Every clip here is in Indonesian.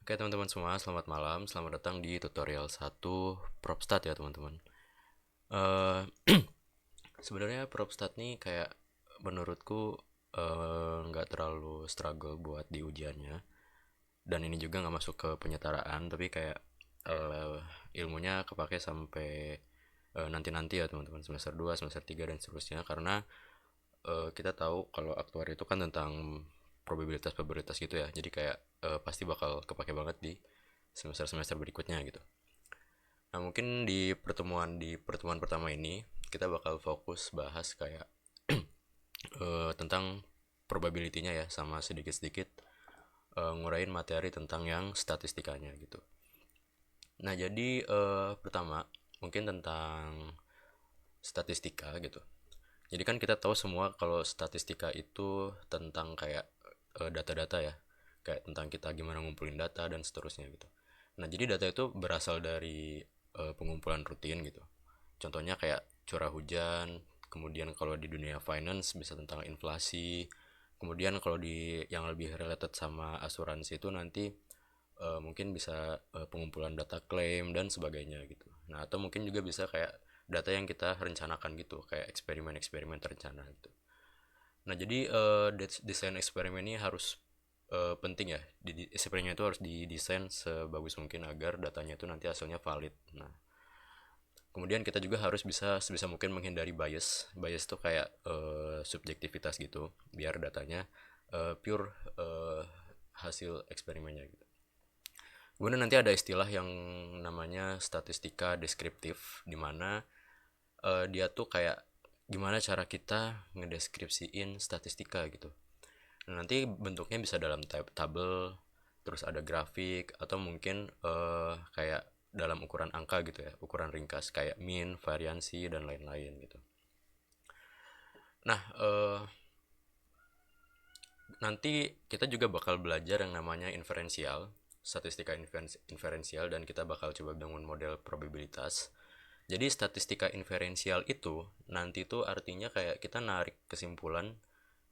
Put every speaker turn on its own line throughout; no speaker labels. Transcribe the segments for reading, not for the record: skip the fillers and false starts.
Oke teman-teman semua, selamat malam. Selamat datang di tutorial 1 PropStat ya teman-teman. Eh Sebenarnya PropStat nih kayak menurutku nggak terlalu struggle buat di ujiannya. Dan ini juga nggak masuk ke penyetaraan, tapi kayak eh, ilmunya kepake sampai nanti-nanti ya teman-teman. Semester 2, semester 3 dan seterusnya. Karena kita tahu kalau aktuari itu kan tentang probabilitas-probabilitas gitu ya. Jadi kayak pasti bakal kepake banget di semester-semester berikutnya gitu. Nah, mungkin di pertemuan pertama ini kita bakal fokus bahas kayak tentang probability-nya ya sama sedikit-sedikit ngurain materi tentang yang statistikanya gitu. Nah, jadi pertama mungkin tentang statistika gitu. Jadi kan kita tahu semua kalau statistika itu tentang kayak data-data ya. Kayak tentang kita gimana ngumpulin data dan seterusnya gitu. Nah, jadi data itu berasal dari pengumpulan rutin gitu. Contohnya kayak curah hujan, kemudian kalau di dunia finance bisa tentang inflasi, kemudian kalau di yang lebih related sama asuransi itu nanti mungkin bisa pengumpulan data klaim dan sebagainya gitu. Nah, atau mungkin juga bisa kayak data yang kita rencanakan gitu, kayak eksperimen-eksperimen terencana gitu. Nah, jadi desain eksperimen ini harus penting ya. Eksperimen itu harus didesain sebagus mungkin agar datanya itu nanti hasilnya valid. Nah, kemudian kita juga harus bisa sebisa mungkin menghindari bias. Bias itu kayak subjektivitas gitu, biar datanya pure hasil eksperimennya gitu. Kemudian nanti ada istilah yang namanya statistika deskriptif, di mana dia tuh kayak gimana cara kita ngedeskripsiin statistika gitu. Nah, nanti bentuknya bisa dalam tabel, terus ada grafik, atau mungkin kayak dalam ukuran angka gitu ya, ukuran ringkas kayak mean, variansi, dan lain-lain gitu. Nah, nanti kita juga bakal belajar yang namanya inferensial, statistika inferensial, dan kita bakal coba bangun model probabilitas. Jadi statistika inferensial itu nanti tuh artinya kayak kita narik kesimpulan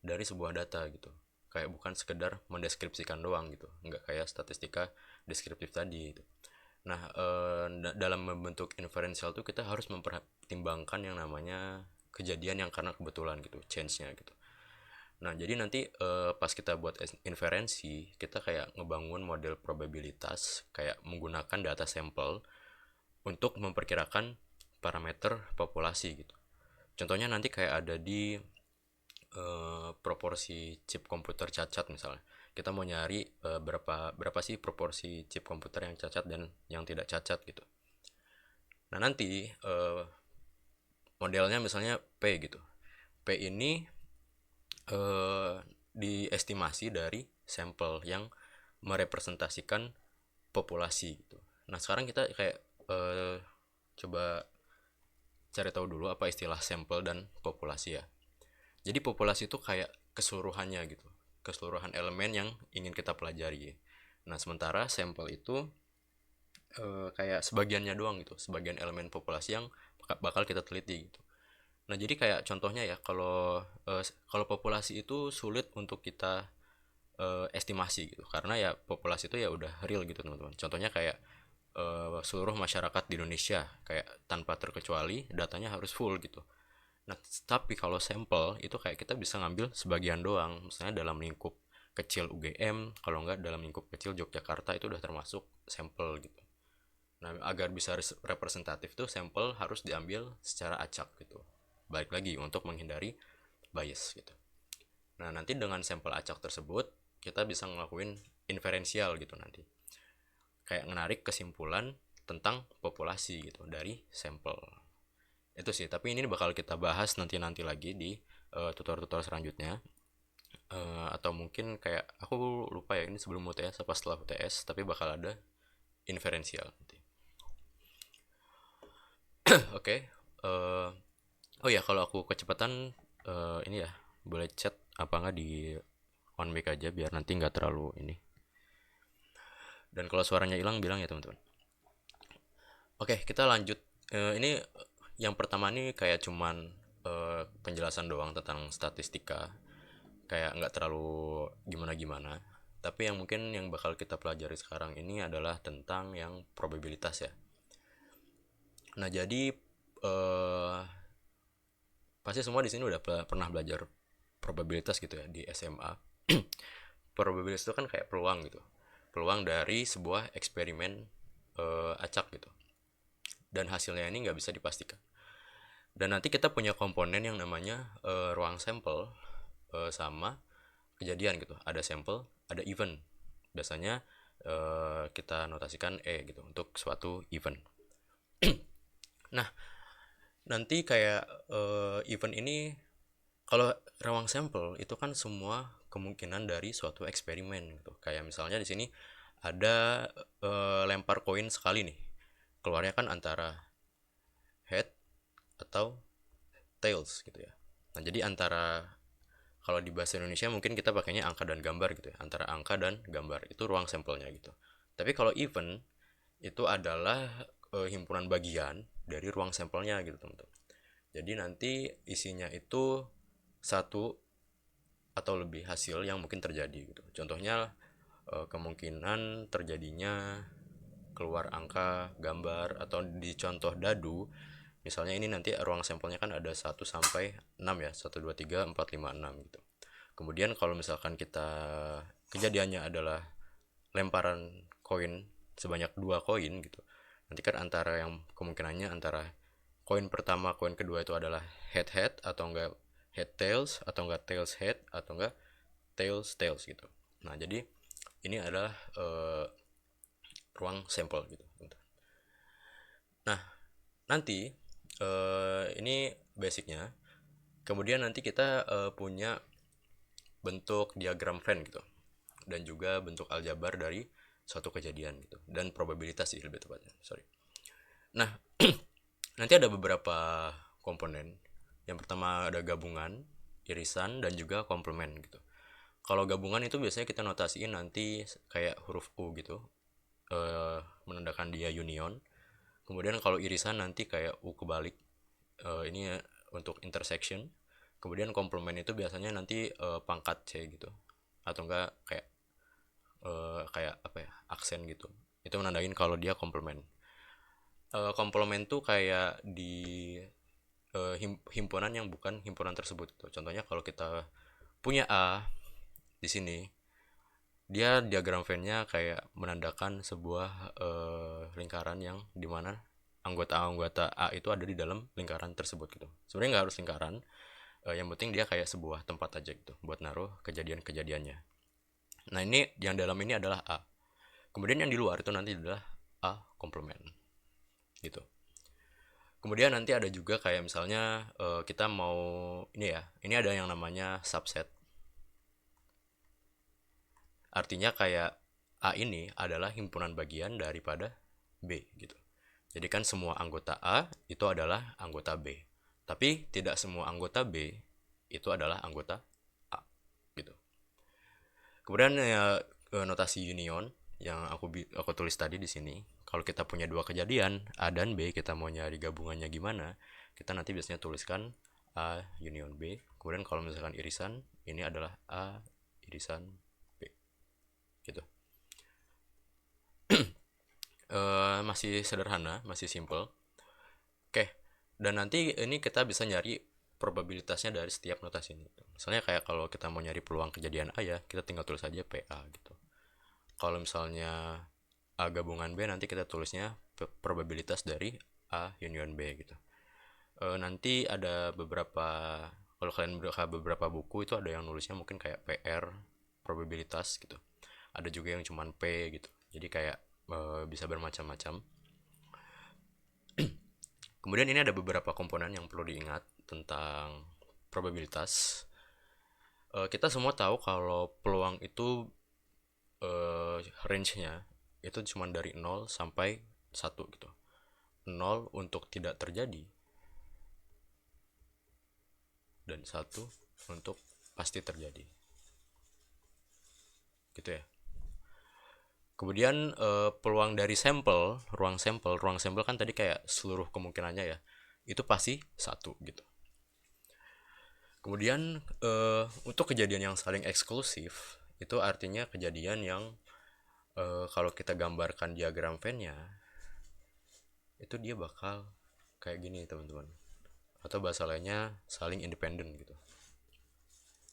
dari sebuah data gitu. Kayak bukan sekedar mendeskripsikan doang gitu. Nggak kayak statistika deskriptif tadi gitu. Nah, dalam membentuk inferensial tuh kita harus mempertimbangkan yang namanya kejadian yang karena kebetulan gitu, change-nya gitu. Nah, jadi nanti pas kita buat inferensi, kita kayak ngebangun model probabilitas kayak menggunakan data sampel untuk memperkirakan parameter populasi gitu. Contohnya nanti kayak ada di proporsi chip komputer cacat misalnya. Kita mau nyari berapa berapa sih proporsi chip komputer yang cacat dan yang tidak cacat gitu. Nah, nanti modelnya misalnya P gitu. P ini eh, diestimasi dari sampel yang merepresentasikan populasi gitu. Nah, sekarang kita kayak coba cari tahu dulu apa istilah sampel dan populasi ya. Jadi populasi itu kayak keseluruhannya gitu, keseluruhan elemen yang ingin kita pelajari. Nah, sementara sampel itu kayak sebagiannya doang gitu, sebagian elemen populasi yang bakal kita teliti gitu. Nah, jadi kayak contohnya ya, kalau populasi itu sulit untuk kita estimasi gitu, karena ya populasi itu ya udah real gitu teman-teman. Contohnya kayak seluruh masyarakat di Indonesia, kayak tanpa terkecuali datanya harus full gitu. Nah, tapi kalau sampel itu kayak kita bisa ngambil sebagian doang, misalnya dalam lingkup kecil UGM, kalau enggak dalam lingkup kecil Yogyakarta itu udah termasuk sampel gitu. Nah, agar bisa representatif tuh sampel harus diambil secara acak gitu. Balik lagi untuk menghindari bias gitu. Nah, nanti dengan sampel acak tersebut kita bisa ngelakuin inferensial gitu nanti. Kayak menarik kesimpulan tentang populasi gitu dari sampel. Itu sih, tapi ini bakal kita bahas nanti-nanti lagi di tutorial-tutorial selanjutnya. Atau mungkin kayak aku lupa ya ini sebelum UTS apa setelah UTS, tapi bakal ada inferensial nanti. Oke. Okay. Oh ya, kalau aku kecepatan ini ya boleh chat apa nggak di on mic aja biar nanti nggak terlalu ini. Dan kalau suaranya hilang bilang ya teman-teman. Oke, okay, kita lanjut. Ini yang pertama nih kayak cuman penjelasan doang tentang statistika, kayak nggak terlalu gimana-gimana. Tapi yang mungkin yang bakal kita pelajari sekarang ini adalah tentang yang probabilitas ya. Nah, jadi eh, pasti semua di sini udah pernah belajar probabilitas gitu ya di SMA. Probabilitas itu kan kayak peluang gitu. Peluang dari sebuah eksperimen acak gitu. Dan hasilnya ini nggak bisa dipastikan. Dan nanti kita punya komponen yang namanya ruang sampel sama kejadian gitu. Ada sampel, ada event. Biasanya kita notasikan E gitu untuk suatu event. Nah, nanti kayak event ini, kalau ruang sampel itu kan semua kemungkinan dari suatu eksperimen gitu. Kayak misalnya di sini ada lempar koin sekali nih. Keluarnya kan antara head atau tails gitu ya. Nah, jadi antara, kalau di bahasa Indonesia mungkin kita pakainya angka dan gambar gitu ya. Antara angka dan gambar itu ruang sampelnya gitu. Tapi kalau event itu adalah himpunan bagian dari ruang sampelnya gitu, teman-teman. Jadi nanti isinya itu satu atau lebih hasil yang mungkin terjadi gitu. Contohnya kemungkinan terjadinya keluar angka, gambar, atau di contoh dadu, misalnya ini nanti ruang sampelnya kan ada 1 sampai 6 ya, 1 2 3 4 5 6 gitu. Kemudian kalau misalkan kita kejadiannya adalah lemparan koin sebanyak 2 koin gitu, nanti kan antara yang kemungkinannya antara koin pertama, koin kedua itu adalah head head, atau enggak head tails, atau enggak tails head, atau enggak tails tails gitu. Nah, jadi ini adalah ruang sampel gitu. Nah, nanti ini basicnya. Kemudian nanti kita punya bentuk diagram Venn gitu, dan juga bentuk aljabar dari suatu kejadian gitu, dan probabilitas sih lebih tepatnya, sorry. Nah, nanti ada beberapa komponen. Yang pertama ada gabungan, irisan, dan juga komplement gitu. Kalau gabungan itu biasanya kita notasiin nanti kayak huruf U gitu, menandakan dia union. Kemudian kalau irisan nanti kayak U kebalik, ini untuk intersection. Kemudian komplement itu biasanya nanti pangkat C gitu, atau enggak kayak kayak apa ya, aksen gitu. Itu menandain kalau dia komplement. Komplement tuh kayak di himpunan yang bukan himpunan tersebut gitu. Contohnya kalau kita punya A di sini, dia diagram Venn-nya kayak menandakan sebuah lingkaran yang dimana anggota-anggota A itu ada di dalam lingkaran tersebut gitu. Sebenarnya nggak harus lingkaran, yang penting dia kayak sebuah tempat aja gitu buat naruh kejadian-kejadiannya. Nah, ini yang dalam ini adalah A. Kemudian yang di luar itu nanti adalah A komplement gitu. Kemudian nanti ada juga kayak misalnya kita mau ini ya, ini ada yang namanya subset. Artinya kayak A ini adalah himpunan bagian daripada B gitu. Jadi kan semua anggota A itu adalah anggota B. Tapi tidak semua anggota B itu adalah anggota A gitu. Kemudian ya, notasi union yang aku tulis tadi di sini. Kalau kita punya dua kejadian A dan B, kita mau nyari gabungannya gimana, kita nanti biasanya tuliskan A union B. Kemudian kalau misalkan irisan, ini adalah A irisan B gitu. Masih sederhana, masih simple. Oke, dan nanti ini kita bisa nyari probabilitasnya dari setiap notasi ini. Misalnya kayak kalau kita mau nyari peluang kejadian A ya, kita tinggal tulis aja PA gitu. Kalau misalnya A gabungan B, nanti kita tulisnya probabilitas dari A union B gitu. Nanti ada beberapa, kalau kalian buka beberapa buku itu ada yang nulisnya mungkin kayak PR probabilitas gitu. Ada juga yang cuman P gitu. Jadi kayak bisa bermacam-macam. Kemudian ini ada beberapa komponen yang perlu diingat tentang probabilitas. Kita semua tahu kalau peluang itu range-nya itu cuma dari 0 sampai 1 gitu. 0 untuk tidak terjadi, dan 1 untuk pasti terjadi. Gitu ya. Kemudian peluang dari sampel, ruang sampel kan tadi kayak seluruh kemungkinannya ya. Itu pasti 1 gitu. Kemudian untuk kejadian yang saling eksklusif Itu artinya kejadian yang kalau kita gambarkan diagram Venn-nya itu dia bakal kayak gini teman-teman, atau bahasa lainnya saling independen gitu.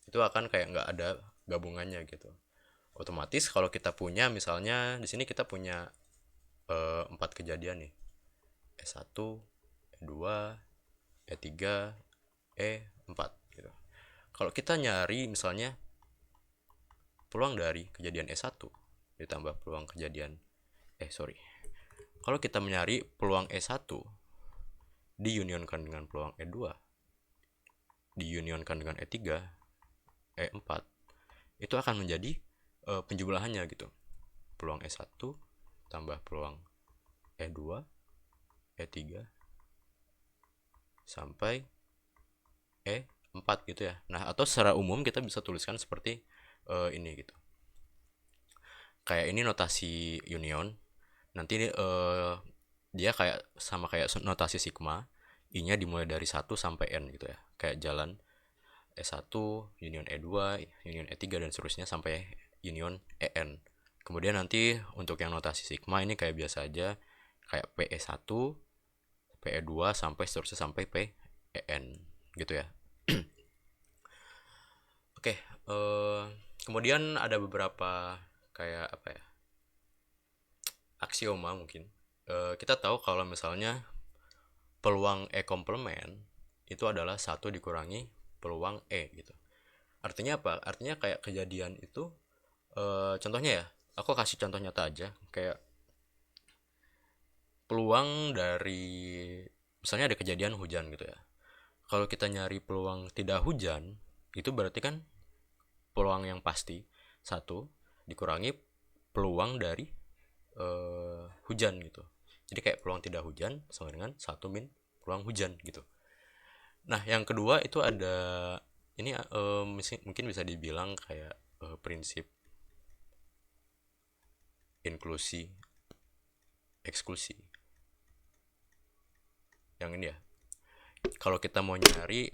Itu akan kayak nggak ada gabungannya gitu. Otomatis kalau kita punya misalnya di sini kita punya 4 kejadian nih, E1, E2, E3, E4 gitu. Kalau kita nyari misalnya peluang dari kejadian E1 ditambah peluang kejadian kalau kita mencari peluang E1 diunionkan dengan peluang E2 diunionkan dengan E3, E4, itu akan menjadi penjumlahannya gitu. Peluang E1 tambah peluang E2, E3 sampai E4 gitu ya. Nah, atau secara umum kita bisa tuliskan seperti ini gitu. Kayak ini notasi union. Nanti dia kayak sama kayak notasi sigma. I-nya dimulai dari 1 sampai N gitu ya. Kayak jalan E1, union E2, union E3 dan seterusnya sampai union EN. Kemudian nanti untuk yang notasi sigma ini kayak biasa aja, kayak PE1, PE2 sampai seterusnya sampai PEN gitu ya. Oke, kemudian ada beberapa kayak apa ya? Aksioma mungkin. Kita tahu kalau misalnya peluang E komplement itu adalah 1 dikurangi peluang E gitu. Artinya apa? Artinya kayak kejadian itu contohnya ya, aku kasih contoh nyata aja, kayak peluang dari misalnya ada kejadian hujan gitu ya. Kalau kita nyari peluang tidak hujan, itu berarti kan peluang yang pasti 1 dikurangi peluang dari hujan gitu. Jadi kayak peluang tidak hujan sama dengan 1 min peluang hujan gitu. Nah, yang kedua itu ada ini mungkin bisa dibilang kayak prinsip inklusi eksklusi. Yang ini ya. Kalau kita mau nyari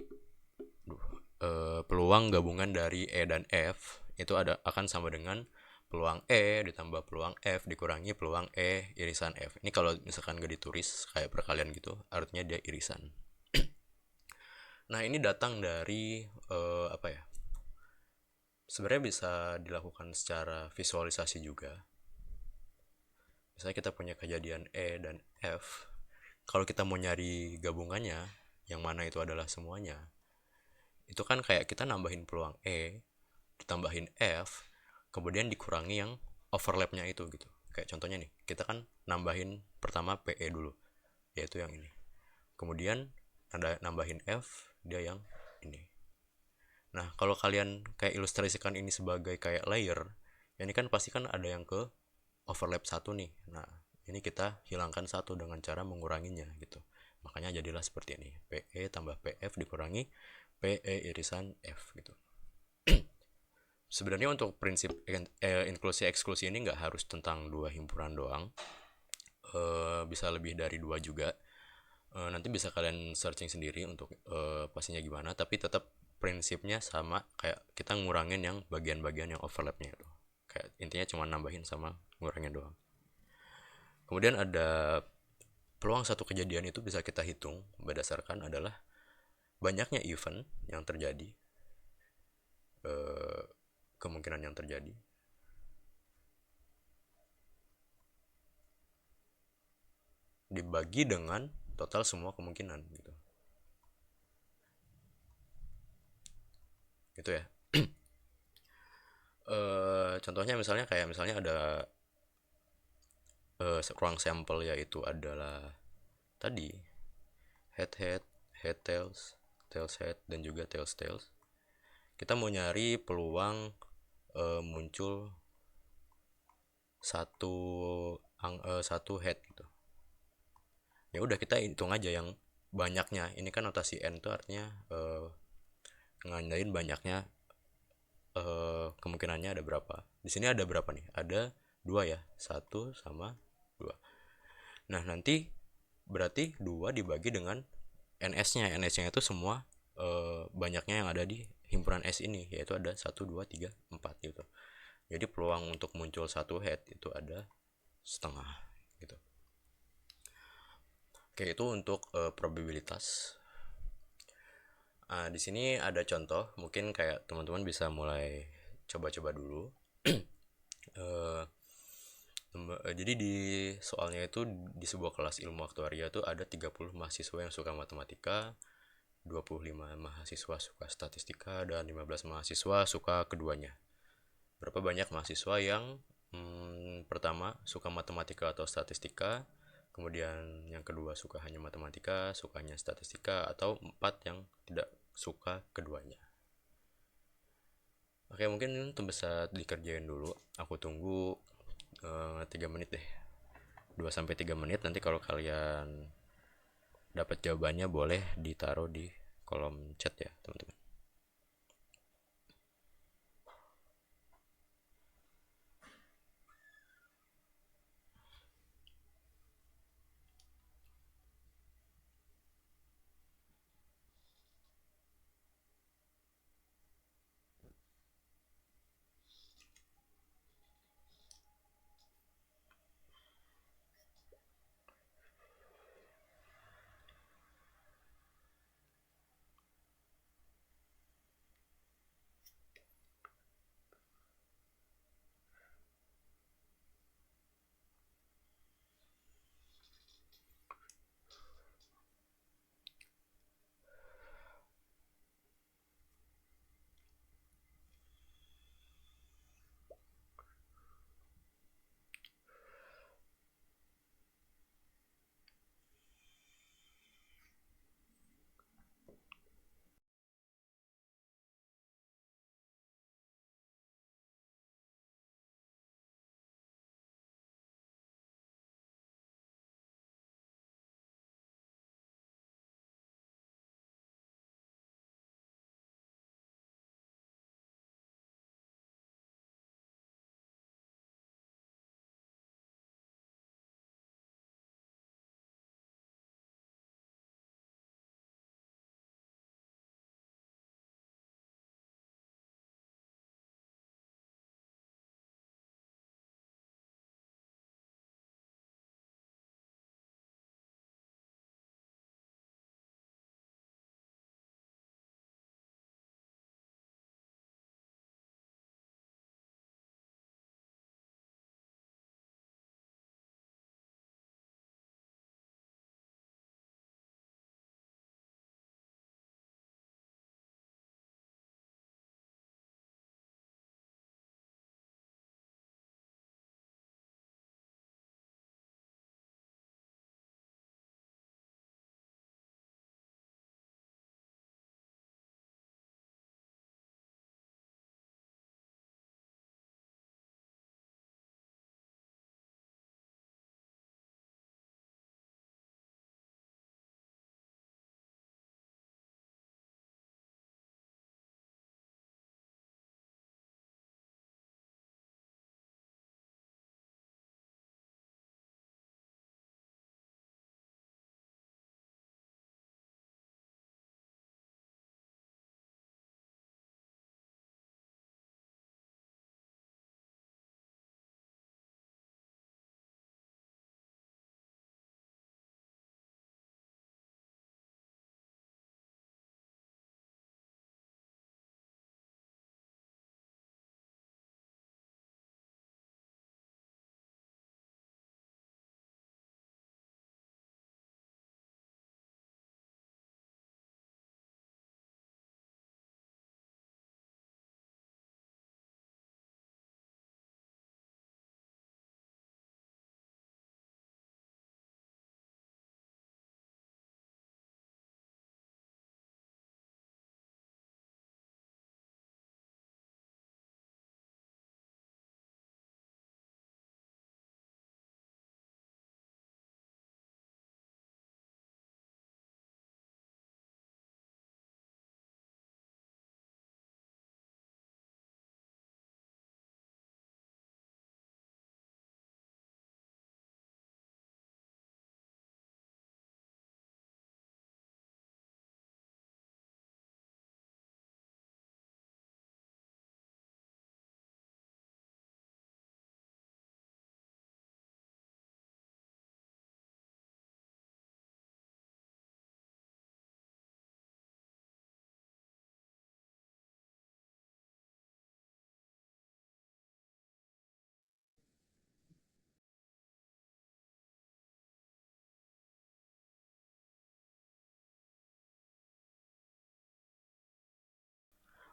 peluang gabungan dari E dan F itu akan sama dengan peluang E ditambah peluang F dikurangi peluang E irisan F. Ini kalau misalkan gak ditulis kayak perkalian gitu, artinya dia irisan. Nah, ini datang dari apa ya? Sebenarnya bisa dilakukan secara visualisasi juga. Misalnya kita punya kejadian E dan F. Kalau kita mau nyari gabungannya, yang mana itu adalah semuanya, itu kan kayak kita nambahin peluang E, ditambahin F, kemudian dikurangi yang overlapnya itu gitu. Kayak contohnya nih, kita kan nambahin pertama PE dulu, yaitu yang ini. Kemudian ada nambahin F, dia yang ini. Nah, kalau kalian kayak ilustrasikan ini sebagai kayak layer, ya ini kan pasti kan ada yang ke overlap 1 nih. Nah, ini kita hilangkan 1 dengan cara menguranginya gitu. Makanya jadilah seperti ini. PE tambah PF dikurangi PE irisan F gitu. Sebenarnya untuk prinsip inklusi eksklusi ini nggak harus tentang 2 himpunan doang. Bisa lebih dari 2 juga. Nanti bisa kalian searching sendiri untuk pastinya gimana, tapi tetap prinsipnya sama kayak kita ngurangin yang bagian-bagian yang overlapnya itu. Kayak intinya cuma nambahin sama ngurangin doang. Kemudian ada peluang satu kejadian itu bisa kita hitung berdasarkan adalah banyaknya event yang terjadi, kemungkinan yang terjadi, dibagi dengan total semua kemungkinan gitu. Gitu ya. Contohnya misalnya ada ruang sampel, yaitu adalah tadi head head, head tails, tails head, dan juga tails tails. Kita mau nyari peluang muncul satu head gitu. Ya udah kita hitung aja yang banyaknya. Ini kan notasi n itu artinya ngandain banyaknya, kemungkinannya ada berapa. Di sini ada berapa nih? Ada 2 ya, 1 sama 2. Nah, nanti berarti 2 dibagi dengan NS-nya. NS-nya itu semua banyaknya yang ada di himpunan S ini, yaitu ada 1, 2, 3, 4 gitu. Jadi peluang untuk muncul satu head itu ada setengah gitu. Oke, itu untuk probabilitas. Di sini ada contoh, mungkin kayak teman-teman bisa mulai coba-coba dulu. Eh, jadi di soalnya itu di sebuah kelas ilmu aktuaria itu ada 30 mahasiswa yang suka matematika, 25 mahasiswa suka statistika, dan 15 mahasiswa suka keduanya. Berapa banyak mahasiswa yang pertama suka matematika atau statistika, kemudian yang kedua suka hanya matematika, sukanya statistika, atau empat yang tidak suka keduanya. Oke, mungkin itu bisa dikerjain dulu. Aku tunggu 3 menit deh. 2 sampai 3 menit, nanti kalau kalian dapat jawabannya boleh ditaruh di kolom chat ya teman-teman.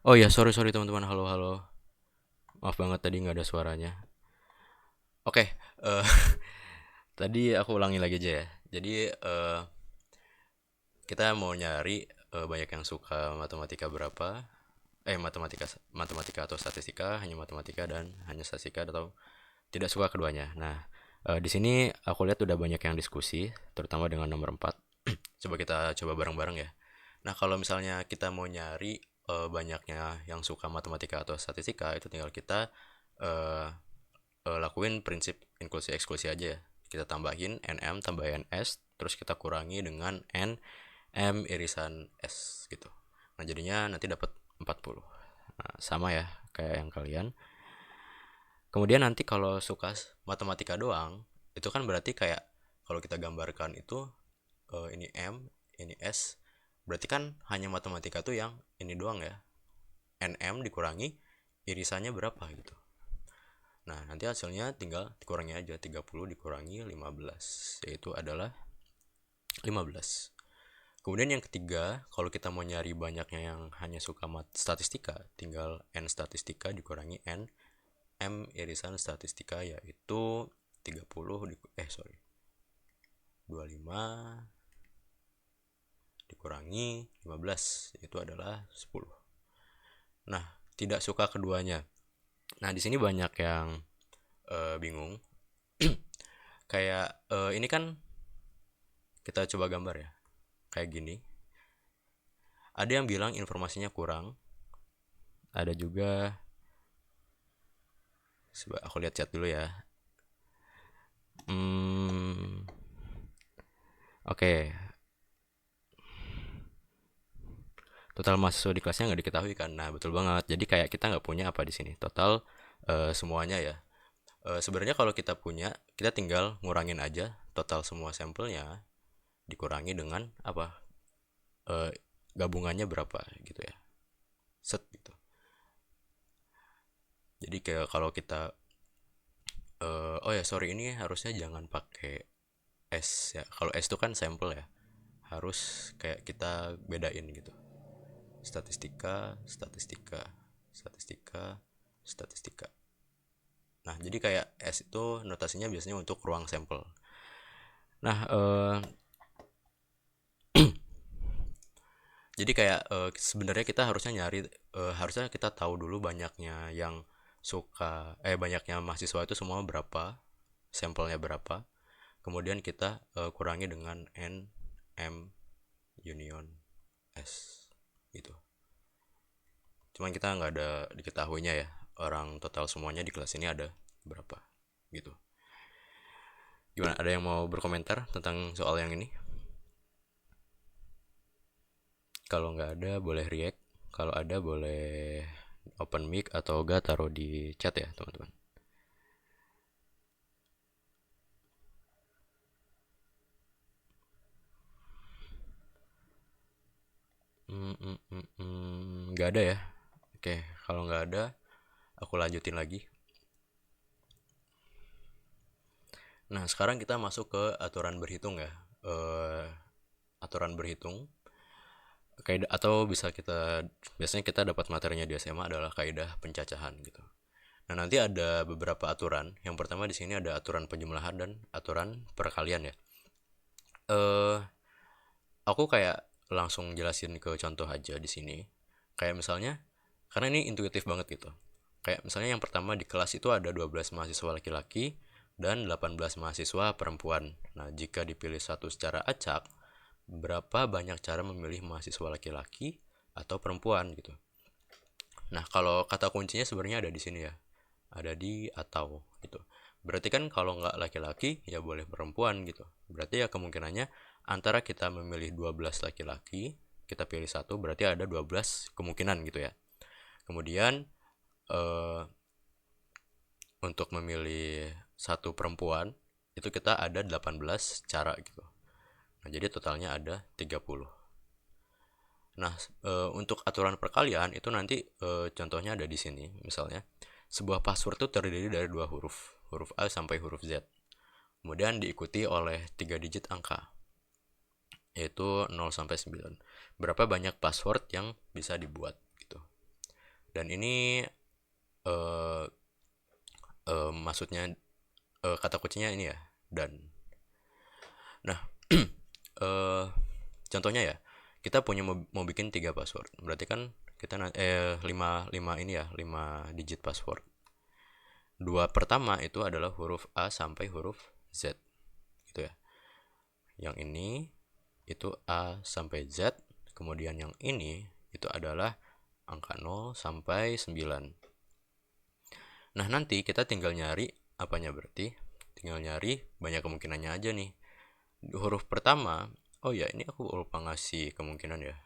Oh ya, sorry sorry teman-teman. Halo halo. Maaf banget tadi nggak ada suaranya. Oke, eh, tadi aku ulangi lagi aja ya. Jadi kita mau nyari banyak yang suka matematika berapa? Matematika matematika atau statistika, hanya matematika dan hanya statistika atau tidak suka keduanya. Nah, di sini aku lihat udah banyak yang diskusi, terutama dengan nomor 4. Coba kita coba bareng-bareng ya. Nah, kalau misalnya kita mau nyari banyaknya yang suka matematika atau statistika, itu tinggal kita eh, lakuin prinsip inklusi eksklusi aja ya. Kita tambahin nm tambah ns, terus kita kurangi dengan n m irisan s gitu. Nah, jadinya nanti dapat 40. Nah, sama ya kayak yang kalian. Kemudian nanti kalau suka matematika doang, itu kan berarti kayak kalau kita gambarkan itu ini m, ini s, berarti kan hanya matematika tuh yang ini doang ya. Nm dikurangi irisannya berapa gitu. Nah, nanti hasilnya tinggal dikurangi aja, 30 dikurangi 15, yaitu adalah 15. Kemudian yang ketiga, kalau kita mau nyari banyaknya yang hanya suka statistika, tinggal n statistika dikurangi n m irisan statistika, yaitu 30 sorry, 25 dikurangi 15, itu adalah 10. Nah, tidak suka keduanya. Nah, di sini banyak yang bingung. Kayak ini kan kita coba gambar ya. Kayak gini. Ada yang bilang informasinya kurang. Ada juga, coba aku lihat chat dulu ya. Oke. Total mahasiswa di kelasnya nggak diketahui kan? Nah, betul banget. Jadi kayak kita nggak punya apa di sini. Total semuanya ya. Sebenarnya kalau kita punya, kita tinggal ngurangin aja total semua sampelnya dikurangi dengan apa? Eh, Gabungannya berapa gitu ya. Set gitu. Jadi kayak kalau kita oh ya sorry, ini harusnya jangan pakai S ya. Kalau S itu kan sampel ya. Harus kayak kita bedain gitu. Statistika, statistika, statistika, statistika. Nah, jadi kayak S itu notasinya biasanya untuk ruang sampel. Nah, jadi kayak sebenarnya kita harusnya nyari, harusnya kita tahu dulu banyaknya yang banyaknya mahasiswa itu semua berapa, sampelnya berapa. Kemudian kita kurangi dengan n m union s gitu. Cuman kita nggak ada diketahuinya ya orang total semuanya di kelas ini ada berapa gitu. Gimana, ada yang mau berkomentar tentang soal yang ini? Kalau nggak ada boleh react, kalau ada boleh open mic atau enggak taruh di chat ya teman-teman. Nggak ada ya. Oke, kalau nggak ada aku lanjutin lagi. Nah, sekarang kita masuk ke aturan berhitung ya. Aturan berhitung kaidah, atau bisa kita, biasanya kita dapat materinya di SMA adalah kaidah pencacahan gitu. Nah, nanti ada beberapa aturan. Yang pertama di sini ada aturan penjumlahan dan aturan perkalian ya. Eh aku kayak langsung jelasin ke contoh aja di sini. Kayak misalnya, karena ini intuitif banget gitu. Kayak misalnya yang pertama di kelas itu ada 12 mahasiswa laki-laki dan 18 mahasiswa perempuan. Nah, jika dipilih satu secara acak, berapa banyak cara memilih mahasiswa laki-laki atau perempuan gitu. Nah, kalau kata kuncinya sebenarnya ada di sini ya. Ada di atau gitu. Berarti kan kalau nggak laki-laki ya boleh perempuan gitu. Berarti ya kemungkinannya antara kita memilih 12 laki-laki, kita pilih satu, berarti ada 12 kemungkinan gitu ya. Kemudian eh, untuk memilih satu perempuan itu kita ada 18 cara gitu. Nah, jadi totalnya ada 30. Nah, untuk aturan perkalian itu nanti contohnya ada di sini. Misalnya, sebuah password itu terdiri dari dua huruf, huruf A sampai huruf Z. Kemudian diikuti oleh 3 digit angka, yaitu 0 sampai 9. Berapa banyak password yang bisa dibuat gitu. Dan ini eh maksudnya kata kuncinya ini ya, dan. Nah, eh contohnya ya, kita punya mau bikin 3 password. Berarti kan kita 5 5 ini ya, 5 digit password. Dua pertama itu adalah huruf A sampai huruf Z gitu ya. Yang ini itu A sampai Z, kemudian yang ini itu adalah angka 0 sampai 9. Nah, nanti kita tinggal nyari apanya, berarti tinggal nyari banyak kemungkinannya aja nih. Huruf pertama, oh ya ini aku lupa ngasih kemungkinan ya,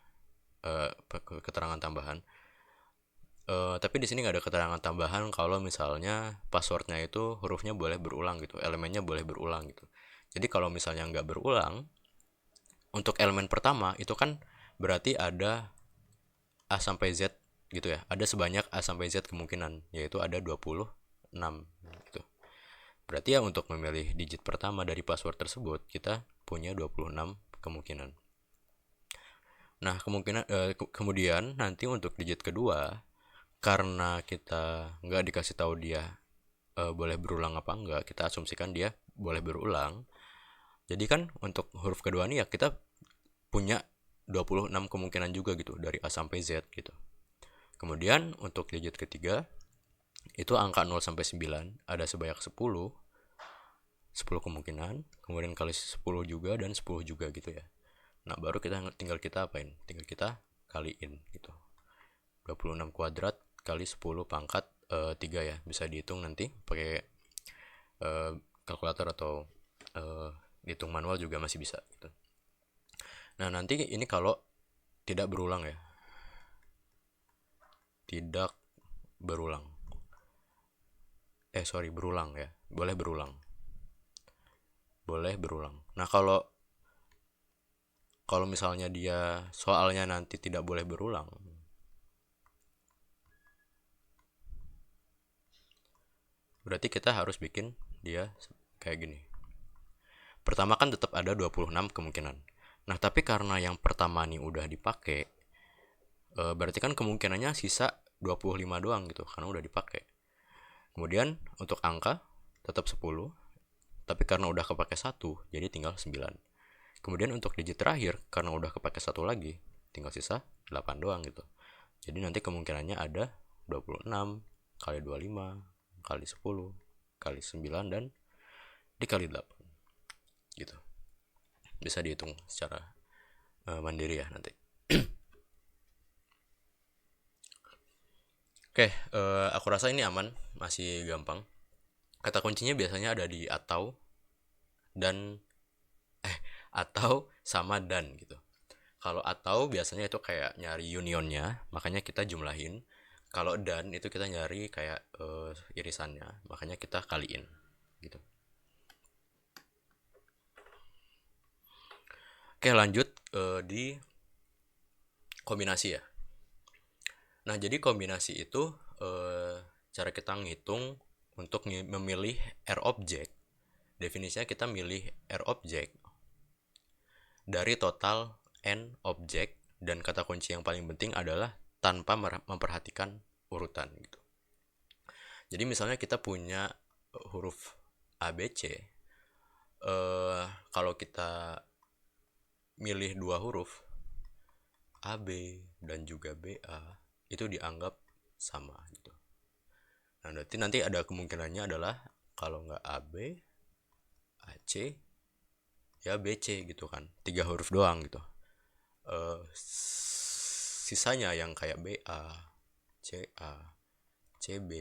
keterangan tambahan. Tapi di sini nggak ada keterangan tambahan kalau misalnya passwordnya itu hurufnya boleh berulang gitu, elemennya boleh berulang gitu. Jadi kalau misalnya nggak berulang, untuk elemen pertama itu kan berarti ada A sampai Z gitu ya. Ada sebanyak A sampai Z kemungkinan, yaitu ada 26 gitu. Berarti ya untuk memilih digit pertama dari password tersebut, kita punya 26 kemungkinan. Nah, kemudian nanti untuk digit kedua, karena kita nggak dikasih tahu dia boleh berulang apa enggak, kita asumsikan dia boleh berulang. Jadi kan untuk huruf kedua nih ya kita punya 26 kemungkinan juga gitu dari A sampai Z gitu. Kemudian untuk digit ketiga itu angka 0 sampai 9 ada sebanyak 10 kemungkinan, kemudian kali 10 juga dan 10 juga gitu ya. Nah, baru tinggal kita apain? Tinggal kita kaliin gitu. 26 kuadrat kali 10 pangkat 3 ya. Bisa dihitung nanti pakai eh, kalkulator atau dihitung manual juga masih bisa gitu. Nah, nanti ini kalau tidak berulang ya. Tidak berulang. Sorry, berulang ya. Boleh berulang. Boleh berulang. Nah, kalau kalau misalnya dia soalnya nanti tidak boleh berulang, berarti kita harus bikin dia kayak gini. Pertama kan tetap ada 26 kemungkinan. Nah, tapi karena yang pertama nih udah dipakai, berarti kan kemungkinannya sisa 25 doang gitu karena udah dipakai. Kemudian untuk angka tetap 10, tapi karena udah kepake 1 jadi tinggal 9. Kemudian untuk digit terakhir karena udah kepake 1 lagi tinggal sisa 8 doang gitu. Jadi nanti kemungkinannya ada 26 kali 25 kali 10 kali 9 dan dikali 8 gitu. Bisa dihitung secara mandiri ya nanti. Oke, aku rasa ini aman, masih gampang. Kata kuncinya biasanya ada di dan atau sama dan gitu. Kalau atau biasanya itu kayak nyari unionnya, makanya kita jumlahin. Kalau dan itu kita nyari kayak irisannya, makanya kita kaliin gitu. Oke, lanjut di kombinasi ya. Nah, jadi kombinasi itu cara kita ngitung untuk memilih R object. Definisinya kita milih R object dari total N object, dan kata kunci yang paling penting adalah tanpa memperhatikan urutan gitu. Jadi misalnya kita punya huruf ABC, kalau kita milih 2 huruf AB dan juga BA itu dianggap sama gitu. Nah, berarti nanti ada kemungkinannya adalah kalau nggak AB, AC, ya BC gitu kan. 3 huruf doang gitu. Sisanya yang kayak BA, CA, CB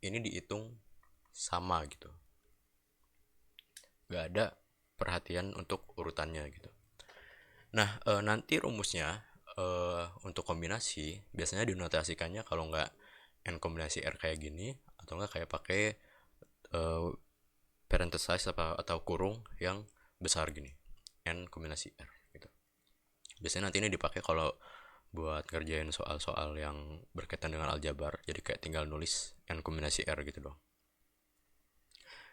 ini dihitung sama gitu. Nggak ada perhatian untuk urutannya gitu. Nah, nanti rumusnya untuk kombinasi biasanya dinotasikannya kalau nggak n kombinasi r kayak gini, atau nggak kayak pakai uh, parenthesis atau kurung yang besar gini, n kombinasi r gitu. Biasanya nanti ini dipakai kalau buat ngerjain soal-soal yang berkaitan dengan aljabar, jadi kayak tinggal nulis n kombinasi r gitu dong.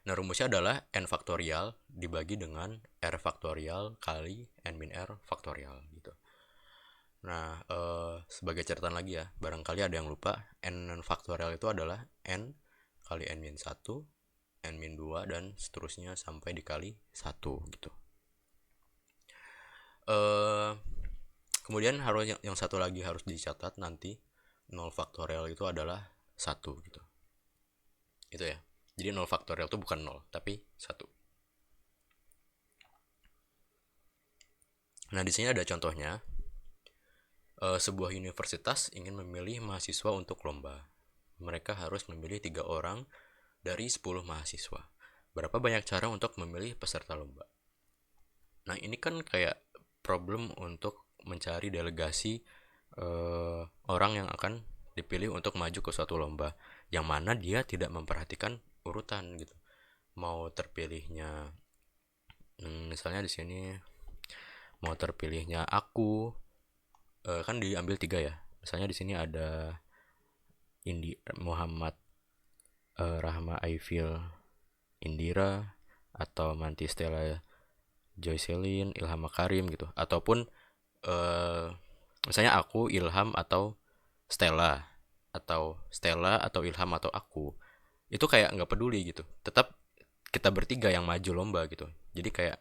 Nah, rumusnya adalah n faktorial dibagi dengan r faktorial kali n min r faktorial gitu. Nah, sebagai catatan lagi ya, barangkali ada yang lupa, n faktorial itu adalah n kali n min 1, n min 2, dan seterusnya sampai dikali 1 gitu. Eh Kemudian harus yang satu lagi harus dicatat nanti, 0 faktorial itu adalah 1 gitu. Itu ya. Jadi 0 faktorial itu bukan 0, tapi 1. Nah, di sini ada contohnya. Sebuah universitas ingin memilih mahasiswa untuk lomba. Mereka harus memilih 3 orang dari 10 mahasiswa. Berapa banyak cara untuk memilih peserta lomba? Nah, ini kan kayak problem untuk mencari delegasi orang yang akan dipilih untuk maju ke suatu lomba, yang mana dia tidak memperhatikan urutan gitu. Mau terpilihnya, misalnya di sini mau terpilihnya aku, kan diambil 3 ya. Misalnya di sini ada Muhammad, Rahma Aifil Indira, atau Manti Stella Joycelyn, Ilham Makarim gitu, ataupun eh, misalnya aku, Ilham, atau Stella atau Ilham atau aku, itu kayak nggak peduli gitu, tetap kita bertiga yang maju lomba gitu, jadi kayak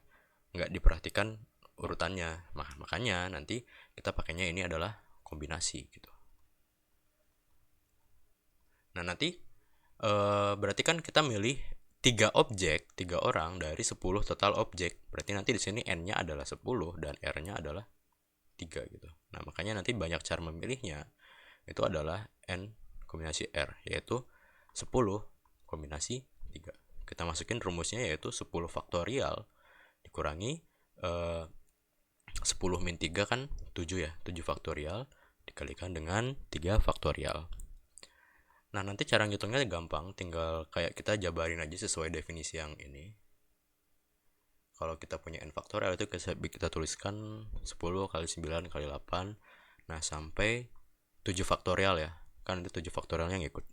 nggak diperhatikan urutannya. Makanya nanti kita pakainya ini adalah kombinasi gitu. Nah, nanti berarti kan kita milih 3 orang dari 10 total objek. Berarti nanti di sini n-nya adalah 10 dan r-nya adalah 3 gitu. Nah, makanya nanti banyak cara memilihnya. Itu adalah n kombinasi r, yaitu 10 kombinasi 3. Kita masukin rumusnya, yaitu 10 faktorial dikurangi 10 min 3 kan 7 ya, 7 faktorial dikalikan dengan 3 faktorial. Nah, nanti cara ngitungnya gampang, tinggal kayak kita jabarin aja sesuai definisi yang ini. Kalau kita punya n faktorial itu kita tuliskan 10 kali 9 kali 8, nah sampai 7 faktorial ya, kan itu 7 faktorialnya ngikut.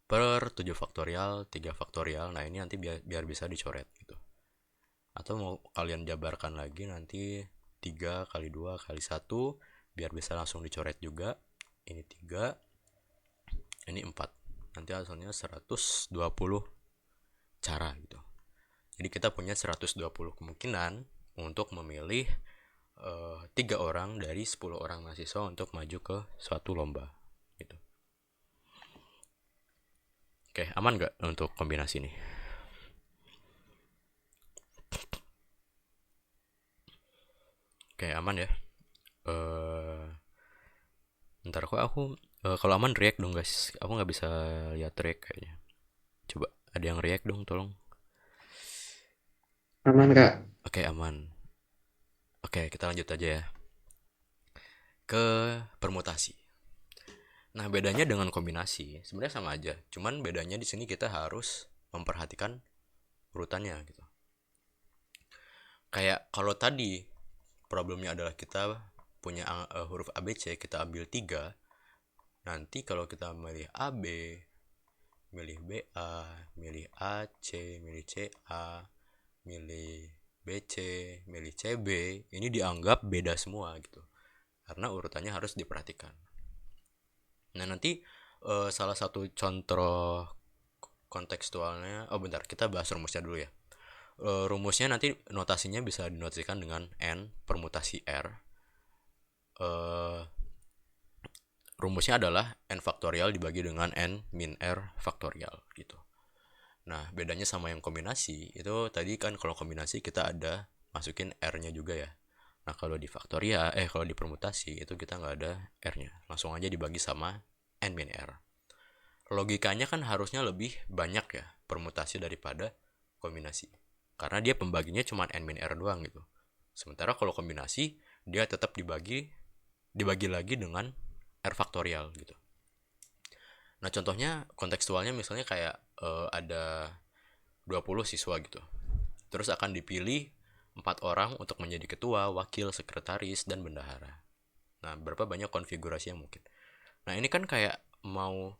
Per 7 faktorial, 3 faktorial, nah ini nanti biar bisa dicoret gitu. Atau mau kalian jabarkan lagi nanti 3 kali 2 kali 1, biar bisa langsung dicoret juga. Ini 3, ini 4, nanti hasilnya 120 cara gitu. Jadi kita punya 120 kemungkinan untuk memilih 3 orang dari 10 orang mahasiswa untuk maju ke suatu lomba gitu. Oke, aman nggak untuk kombinasi ini? Oke, aman ya. Ntar aku kalau aman react dong guys, aku nggak bisa lihat react kayaknya. Coba ada yang react dong, tolong.
Aman Kak.
Oke, aman. Oke, kita lanjut aja ya ke permutasi. Nah, bedanya dengan kombinasi sebenarnya sama aja, cuman bedanya di sini kita harus memperhatikan urutannya gitu. Kayak kalau tadi problemnya adalah kita punya huruf ABC, kita ambil 3. Nanti kalau kita milih AB, milih BA, milih AC, milih CA, milih BC, milih CB, ini dianggap beda semua gitu. Karena urutannya harus diperhatikan. Nah, nanti salah satu contoh kontekstualnya, oh bentar, kita bahas rumusnya dulu ya. Rumusnya nanti notasinya bisa dinotasikan dengan n permutasi r. Rumusnya adalah n faktorial dibagi dengan n min r faktorial gitu. Nah, bedanya sama yang kombinasi itu tadi kan, kalau kombinasi kita ada masukin r-nya juga ya. Nah, kalau di faktorial, kalau di permutasi itu kita nggak ada r-nya, langsung aja dibagi sama n min r. Logikanya kan harusnya lebih banyak ya permutasi daripada kombinasi, karena dia pembaginya cuma n min r doang gitu. Sementara kalau kombinasi dia tetap dibagi lagi dengan r faktorial gitu. Nah, contohnya kontekstualnya misalnya kayak ada 20 siswa gitu. Terus akan dipilih 4 orang untuk menjadi ketua, wakil, sekretaris, dan bendahara. Nah, berapa banyak konfigurasi yang mungkin. Nah, ini kan kayak mau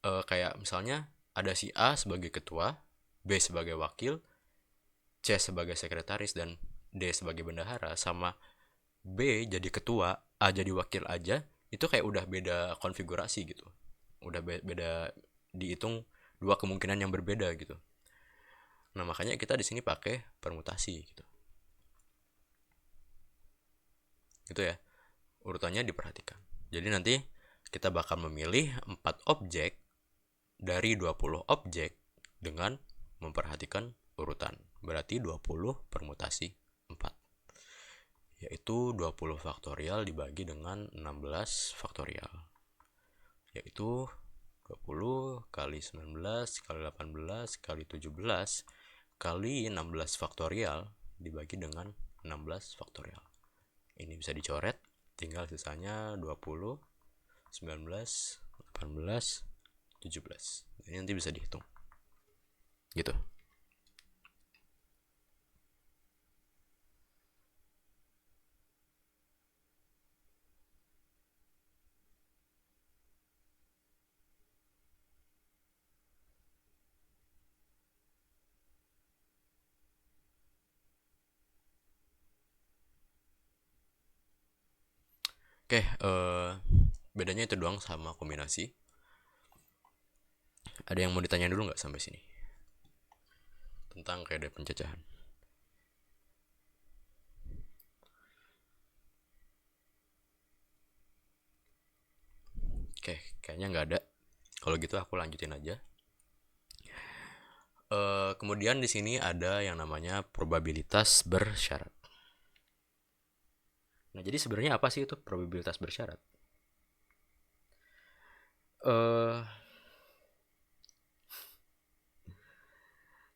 kayak misalnya ada si A sebagai ketua, B sebagai wakil, C sebagai sekretaris, dan D sebagai bendahara, sama B jadi ketua, A jadi wakil aja, itu kayak udah beda konfigurasi gitu. Udah beda, dihitung dua kemungkinan yang berbeda gitu. Nah, makanya kita di sini pakai permutasi gitu. Gitu ya. Urutannya diperhatikan. Jadi nanti kita bakal memilih 4 objek dari 20 objek dengan memperhatikan urutan. Berarti 20 permutasi 4. Yaitu 20 faktorial dibagi dengan 16 faktorial. Yaitu 20 kali 19 kali 18 kali 17 kali 16 faktorial dibagi dengan 16 faktorial. Ini bisa dicoret, tinggal sisanya 20, 19, 18, 17. Ini nanti bisa dihitung. Gitu. Oke, bedanya itu doang sama kombinasi. Ada yang mau ditanya dulu nggak sampai sini? Tentang kaidah pencacahan. Oke, kayaknya nggak ada. Kalau gitu aku lanjutin aja. Kemudian di sini ada yang namanya probabilitas bersyarat. Nah, jadi sebenarnya apa sih itu probabilitas bersyarat?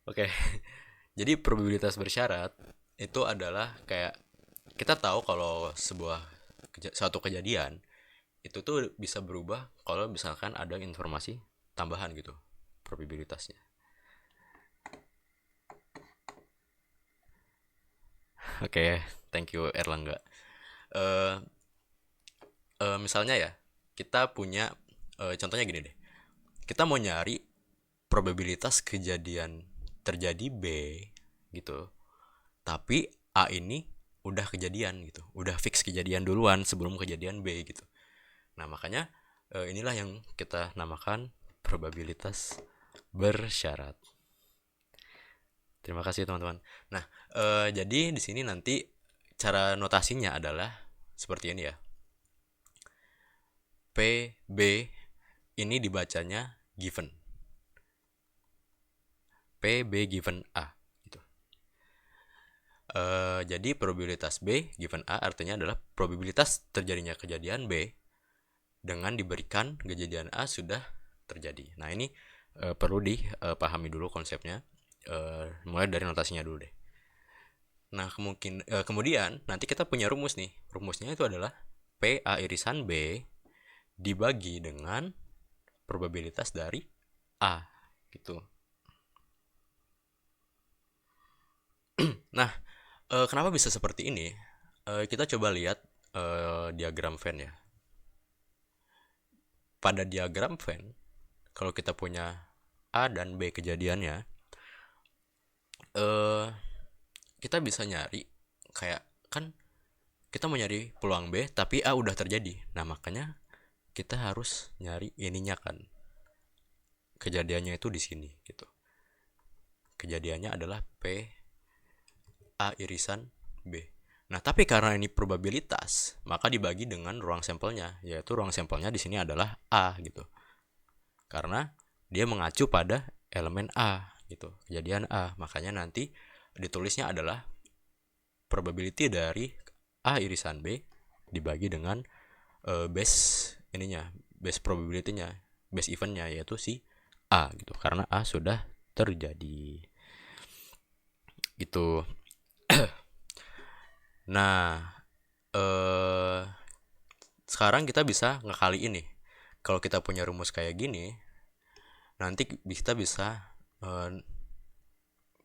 Oke, jadi probabilitas bersyarat itu adalah kayak kita tahu kalau suatu kejadian itu tuh bisa berubah kalau misalkan ada informasi tambahan gitu probabilitasnya. Oke, thank you Erlangga. Eh Misalnya ya, kita punya contohnya gini deh. Kita mau nyari probabilitas kejadian terjadi B gitu. Tapi A ini udah kejadian gitu. Udah fix kejadian duluan sebelum kejadian B gitu. Nah, makanya inilah yang kita namakan probabilitas bersyarat. Terima kasih teman-teman. Nah, jadi di sini nanti cara notasinya adalah seperti ini ya. PB ini dibacanya given. PB given A gitu. Jadi probabilitas B given A artinya adalah probabilitas terjadinya kejadian B dengan diberikan kejadian A sudah terjadi. Nah, ini perlu dipahami dulu konsepnya. Mulai dari notasinya dulu deh. Nah, kemudian nanti kita punya rumus nih. Rumusnya itu adalah PA irisan B dibagi dengan probabilitas dari A gitu. Nah, kenapa bisa seperti ini? Kita coba lihat diagram Venn ya. Pada diagram Venn, kalau kita punya A dan B kejadiannya, kita bisa nyari kayak kan kita mau nyari peluang B tapi A udah terjadi. Nah, makanya kita harus nyari ininya kan. Kejadiannya itu di sini gitu. Kejadiannya adalah P A irisan B. Nah, tapi karena ini probabilitas, maka dibagi dengan ruang sampelnya, yaitu ruang sampelnya di sini adalah A gitu. Karena dia mengacu pada elemen A gitu, kejadian A. Makanya nanti ditulisnya adalah probability dari A irisan B dibagi dengan base probability-nya, base event-nya yaitu si A gitu. Karena A sudah terjadi. Gitu. Nah, sekarang kita bisa ngekali ini. Kalau kita punya rumus kayak gini, nanti kita bisa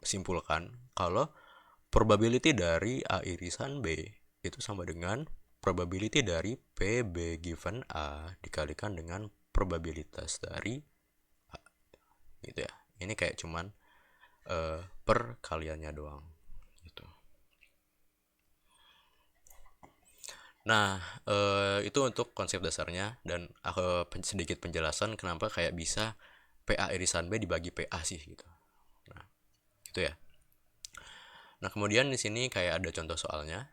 simpulkan kalau probability dari A irisan B itu sama dengan probability dari PB given A dikalikan dengan probabilitas dari A. Gitu ya. Ini kayak cuman perkaliannya doang gitu. Nah, itu untuk konsep dasarnya dan aku sedikit penjelasan kenapa kayak bisa PA irisan B dibagi PA sih gitu. Nah, itu ya. Nah, kemudian di sini kayak ada contoh soalnya.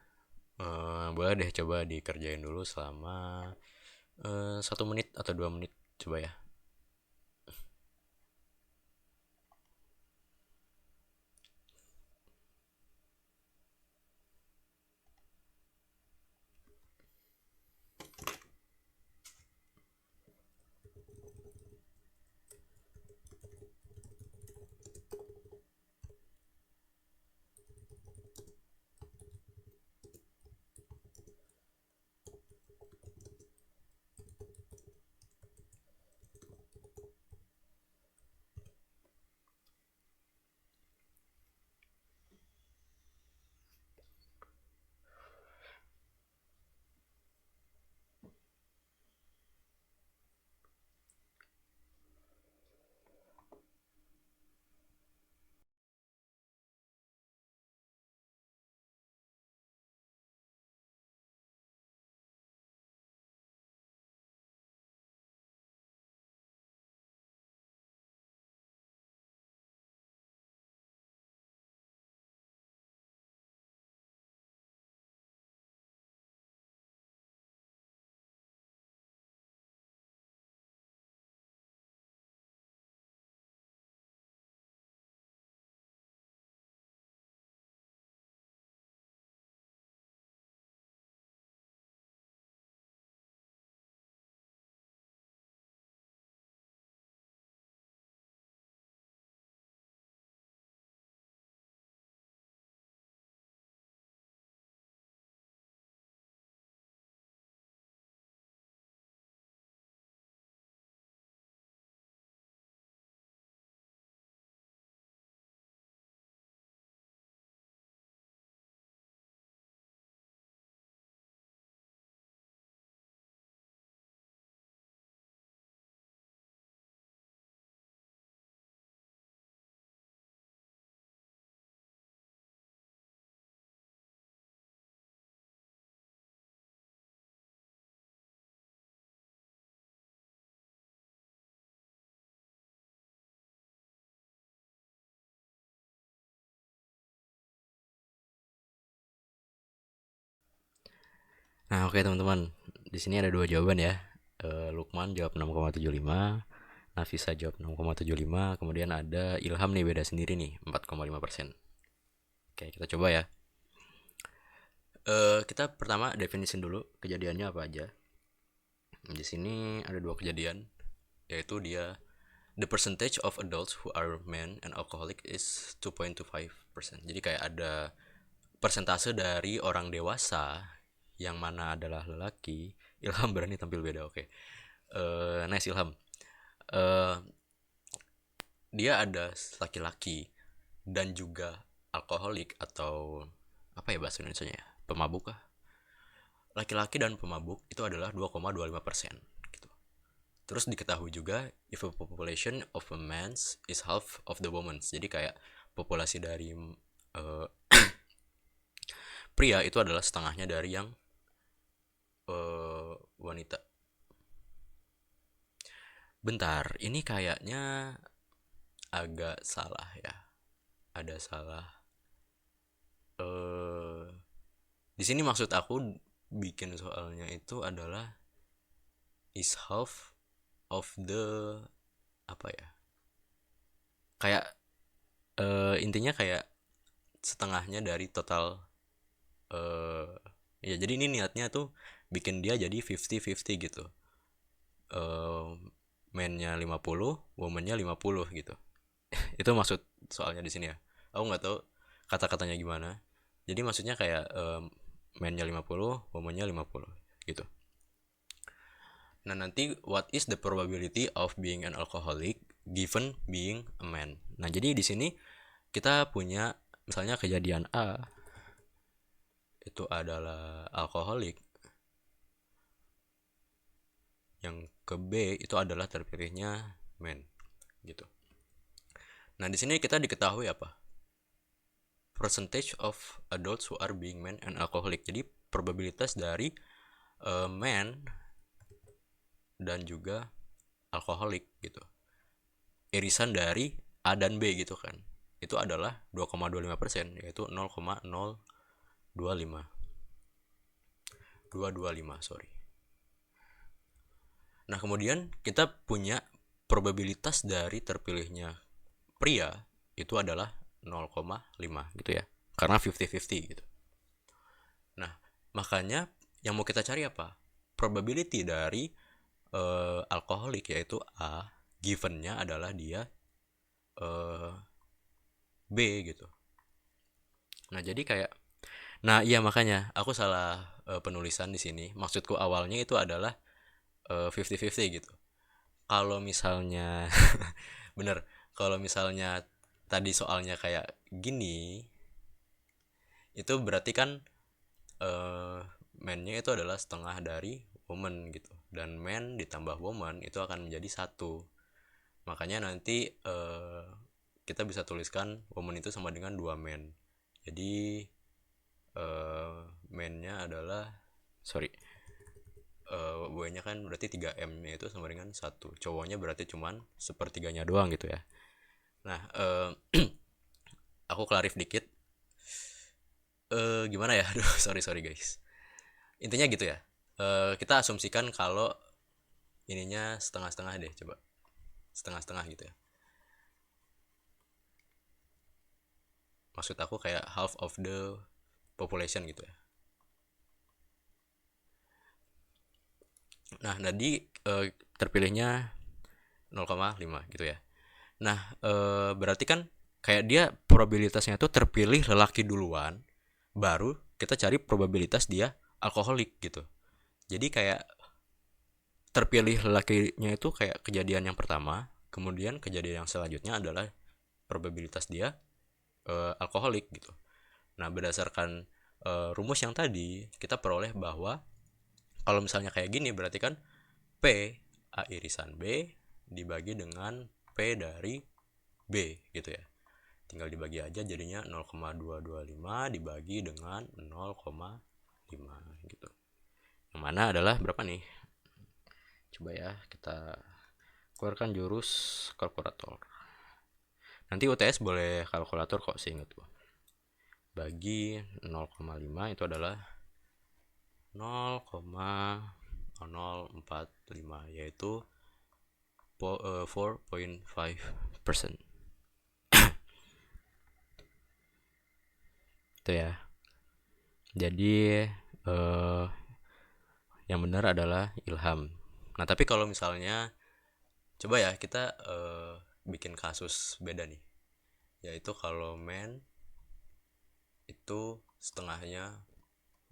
Boleh deh coba dikerjain dulu selama 1 menit atau 2 menit, coba ya. Nah, oke teman-teman. Di sini ada dua jawaban ya. Lukman jawab 6,75, Nafisa jawab 6,75, kemudian ada Ilham nih beda sendiri nih, 4,5%. Oke, kita coba ya. Kita pertama definisin dulu kejadiannya apa aja. Di sini ada dua kejadian, yaitu dia the percentage of adults who are men and alcoholic is 2.25%. Jadi kayak ada persentase dari orang dewasa yang mana adalah lelaki. Ilham berani tampil beda, oke. Nice Ilham. Eh, dia ada laki-laki dan juga alkoholik atau apa ya bahasa Indonesia ya? Pemabuk kah? Laki-laki dan pemabuk itu adalah 2,25% gitu. Terus diketahui juga if a population of a man's is half of the woman's. Jadi kayak populasi dari uh, pria itu adalah setengahnya dari yang wanita. Bentar, ini kayaknya agak salah ya. Ada salah. Eh, di sini maksud aku bikin soalnya itu adalah is half of the apa ya? Kayak intinya kayak setengahnya dari total eh ya jadi ini niatnya tuh bikin dia jadi 50-50 gitu. Eh mennya 50, womannya 50 gitu. Itu maksud soalnya di sini ya. Aku nggak tahu kata-katanya gimana. Jadi maksudnya kayak mennya 50, womannya 50 gitu. Nah, nanti what is the probability of being an alcoholic given being a man. Nah, jadi di sini kita punya misalnya kejadian A itu adalah alkoholik, yang ke B itu adalah terpilihnya man gitu. Nah, di sini kita diketahui apa? Percentage of adults who are being men and alcoholic. Jadi probabilitas dari man dan juga alkoholik gitu. Irisan dari A dan B gitu kan. Itu adalah 2,25%, yaitu 0,025. 225, sorry. Nah, kemudian kita punya probabilitas dari terpilihnya pria itu adalah 0,5 gitu ya. Karena 50-50 gitu. Nah, makanya yang mau kita cari apa? Probability dari alkoholik, yaitu A, givennya adalah dia B gitu. Nah, jadi kayak, nah iya makanya aku salah penulisan di sini. Maksudku awalnya itu adalah 50-50 gitu. Kalau misalnya bener, kalau misalnya tadi soalnya kayak gini, itu berarti kan eh man-nya itu adalah setengah dari woman gitu, dan man ditambah woman itu akan menjadi satu. Makanya nanti kita bisa tuliskan woman itu sama dengan 2 man. Jadi man-nya adalah, sorry, W-nya kan berarti 3M-nya itu sama dengan 1. Cowoknya berarti cuman sepertiganya doang gitu ya. Nah, aku klarif dikit. Gimana ya? Aduh, sorry guys. Intinya gitu ya. Kita asumsikan kalau ininya setengah-setengah deh, coba. Setengah-setengah gitu ya. Maksud aku kayak half of the population gitu ya. Nah, tadi terpilihnya 0,5 gitu ya. Nah, berarti kan kayak dia probabilitasnya tuh terpilih lelaki duluan, baru kita cari probabilitas dia alkoholik gitu. Jadi kayak terpilih lelakinya itu kayak kejadian yang pertama, kemudian kejadian yang selanjutnya adalah probabilitas dia alkoholik gitu. Nah, berdasarkan rumus yang tadi, kita peroleh bahwa kalau misalnya kayak gini berarti kan P A irisan B dibagi dengan P dari B gitu ya. Tinggal dibagi aja, jadinya 0,225 dibagi dengan 0,5 gitu. Yang mana adalah berapa nih? Coba ya kita keluarkan jurus kalkulator. Nanti UTS boleh kalkulator kok, seingat gua. Bagi 0,5 itu adalah 0,045, yaitu 4.5%. Itu ya. Jadi yang benar adalah Ilham. Nah, tapi kalau misalnya coba ya kita bikin kasus beda nih. Yaitu kalau man itu setengahnya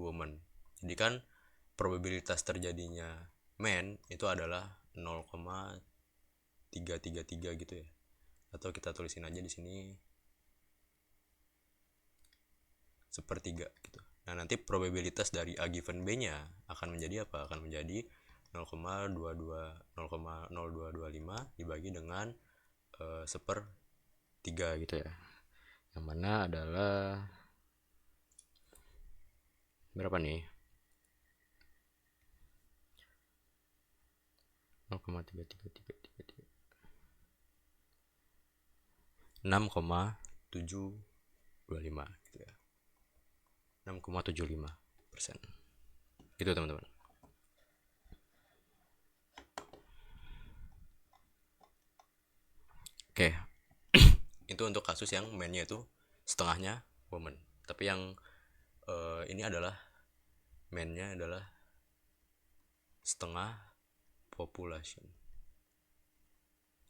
woman. Jadi kan probabilitas terjadinya man itu adalah 0,333 gitu ya. Atau kita tulisin aja di sini sepertiga gitu. Nah, nanti probabilitas dari A given B-nya akan menjadi apa? Akan menjadi 0,0225 dibagi dengan sepertiga gitu ya. Yang mana adalah berapa nih? 0,33333 6,725 gitu ya. 6,75% gitu teman-teman. Oke. Itu untuk kasus yang man-nya itu setengahnya woman. Tapi yang ini adalah man-nya adalah setengah population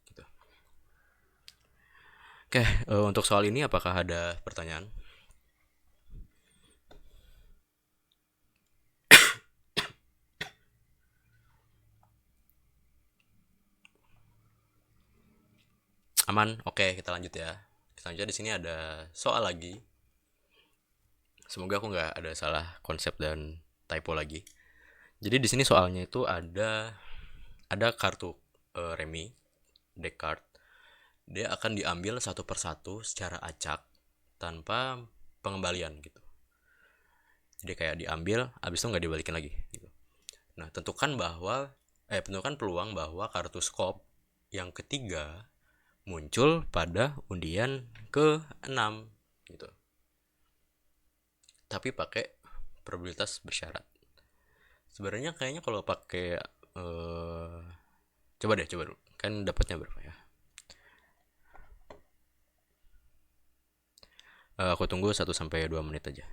gitu. Oke, untuk soal ini apakah ada pertanyaan? Aman? Oke, kita lanjut ya. Kita lanjut, di sini ada soal lagi. Semoga aku nggak ada salah konsep dan typo lagi. Jadi di sini soalnya itu ada kartu remi, deck card. Dia akan diambil satu persatu secara acak tanpa pengembalian gitu. Jadi kayak diambil, abis itu nggak dibalikin lagi gitu. Nah, tentukan peluang bahwa kartu skop yang ketiga muncul pada undian ke-6 gitu. Tapi pakai probabilitas bersyarat. Sebenarnya kayaknya kalau pakai coba dulu. Kan dapatnya berapa ya? Aku tunggu 1 sampai 2 menit aja.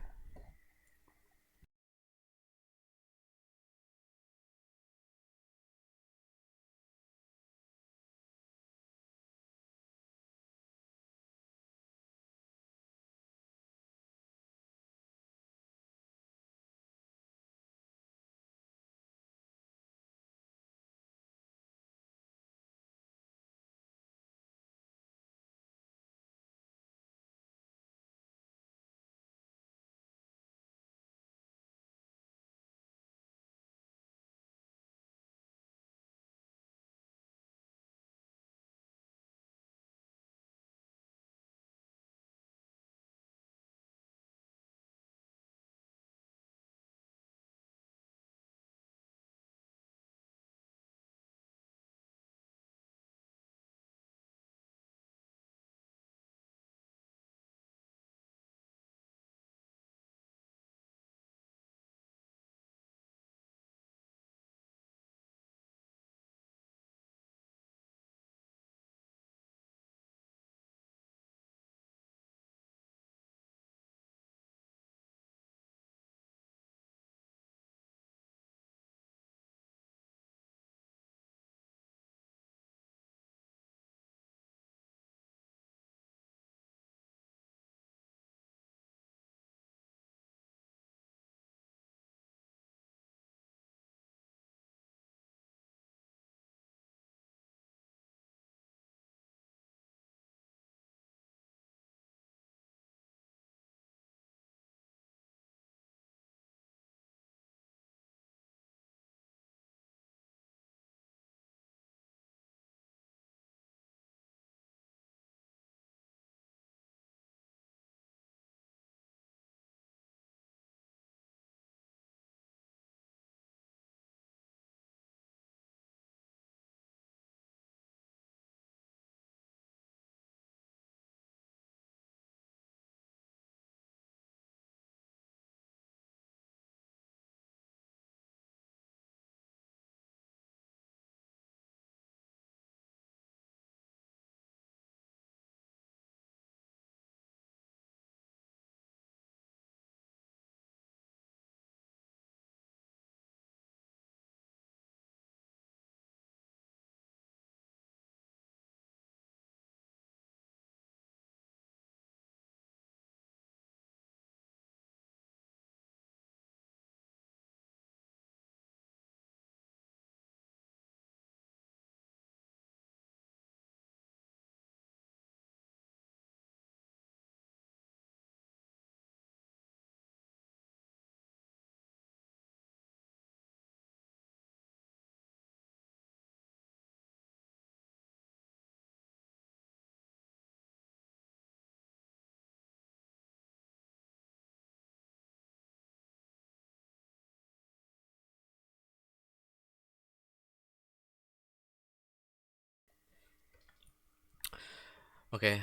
Oke,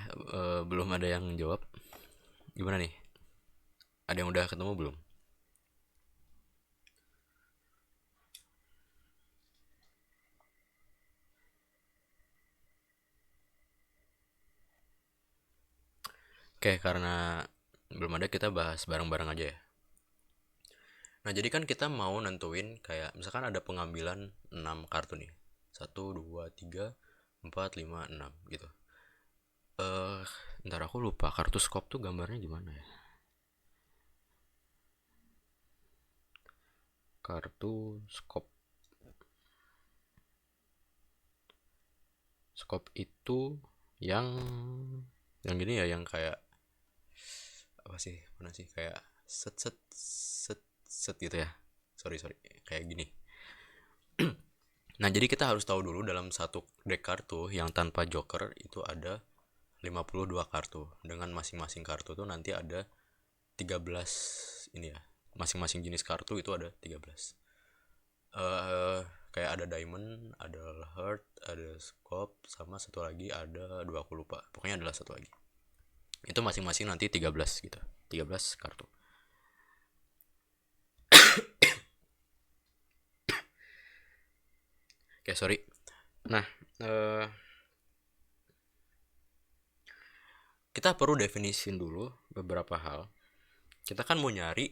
belum ada yang jawab. Gimana nih? Ada yang udah ketemu belum? Oke, karena belum ada, kita bahas bareng-bareng aja ya. Nah, jadi kan kita mau nentuin kayak misalkan ada pengambilan 6 kartu nih. 1, 2, 3, 4, 5, 6 gitu. Eh, ntar aku lupa kartu skop tuh gambarnya gimana ya? Kartu skop. Skop itu yang gini ya, yang kayak apa sih? Mana sih kayak set set set set gitu ya. Sorry, sorry. Kayak gini. Nah, jadi kita harus tahu dulu dalam satu deck kartu yang tanpa joker itu ada 52 kartu. Dengan masing-masing kartu tuh nanti ada 13 ini ya. Masing-masing jenis kartu itu ada 13. eh kayak ada diamond, ada heart, ada scope, sama satu lagi ada dua, aku lupa, pokoknya adalah satu lagi. Itu masing-masing nanti 13 gitu, 13 kartu. Oke, sorry. Nah, eh, kita perlu definisin dulu beberapa hal. Kita kan mau nyari,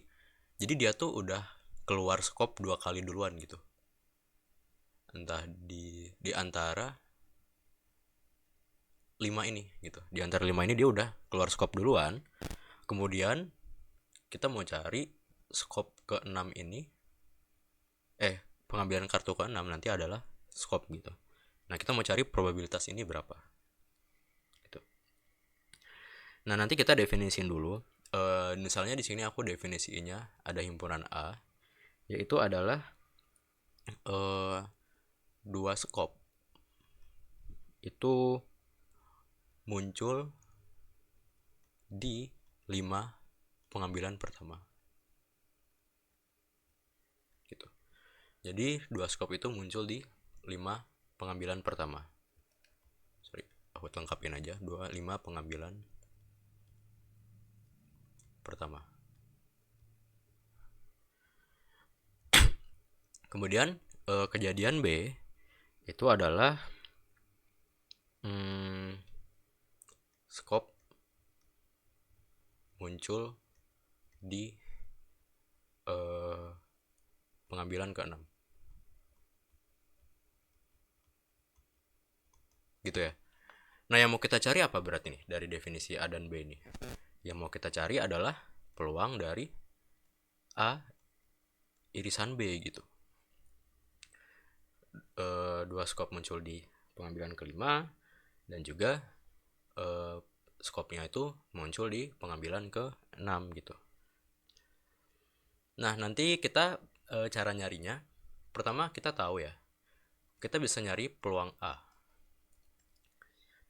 jadi dia tuh udah keluar scope 2 kali duluan gitu, entah di antara 5 ini gitu. Di antara 5 ini dia udah keluar scope duluan. Kemudian kita mau cari scope ke-6 ini, pengambilan kartu ke-6 nanti adalah scope gitu. Nah, kita mau cari probabilitas ini berapa gitu. Nah, nanti kita definisin dulu. Misalnya di sini aku definisinya ada himpunan A, yaitu adalah 2 scope itu muncul di 5 pengambilan pertama gitu. Jadi 2 scope itu muncul di 5 pengambilan pertama. Sorry, aku lengkapin aja. 5 pengambilan pertama. Kemudian kejadian B itu adalah scope muncul di pengambilan ke-6 gitu ya. Nah, yang mau kita cari apa berarti nih dari definisi A dan B ini? Yang mau kita cari adalah peluang dari A irisan B gitu. 2 scope muncul di pengambilan kelima, dan juga scope-nya itu muncul di pengambilan ke-6 gitu. Nah, nanti kita cara nyarinya, pertama kita tahu ya, kita bisa nyari peluang A.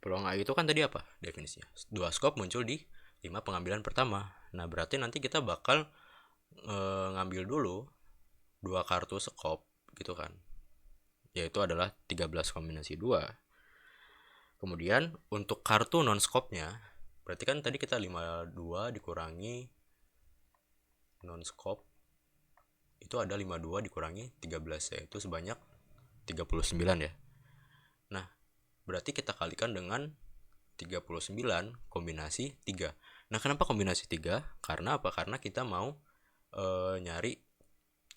Peluang A itu kan tadi apa definisinya? 2 scope muncul di 5 pengambilan pertama. Nah, berarti nanti kita bakal ngambil dulu 2 kartu scope gitu kan, yaitu adalah 13 kombinasi 2. Kemudian untuk kartu non scope-nya, berarti kan tadi kita 52 dikurangi non scope, itu ada 52 dikurangi 13, yaitu sebanyak 39 ya. Nah, berarti kita kalikan dengan 39 kombinasi 3. Nah, kenapa kombinasi 3? Karena apa? Karena kita mau nyari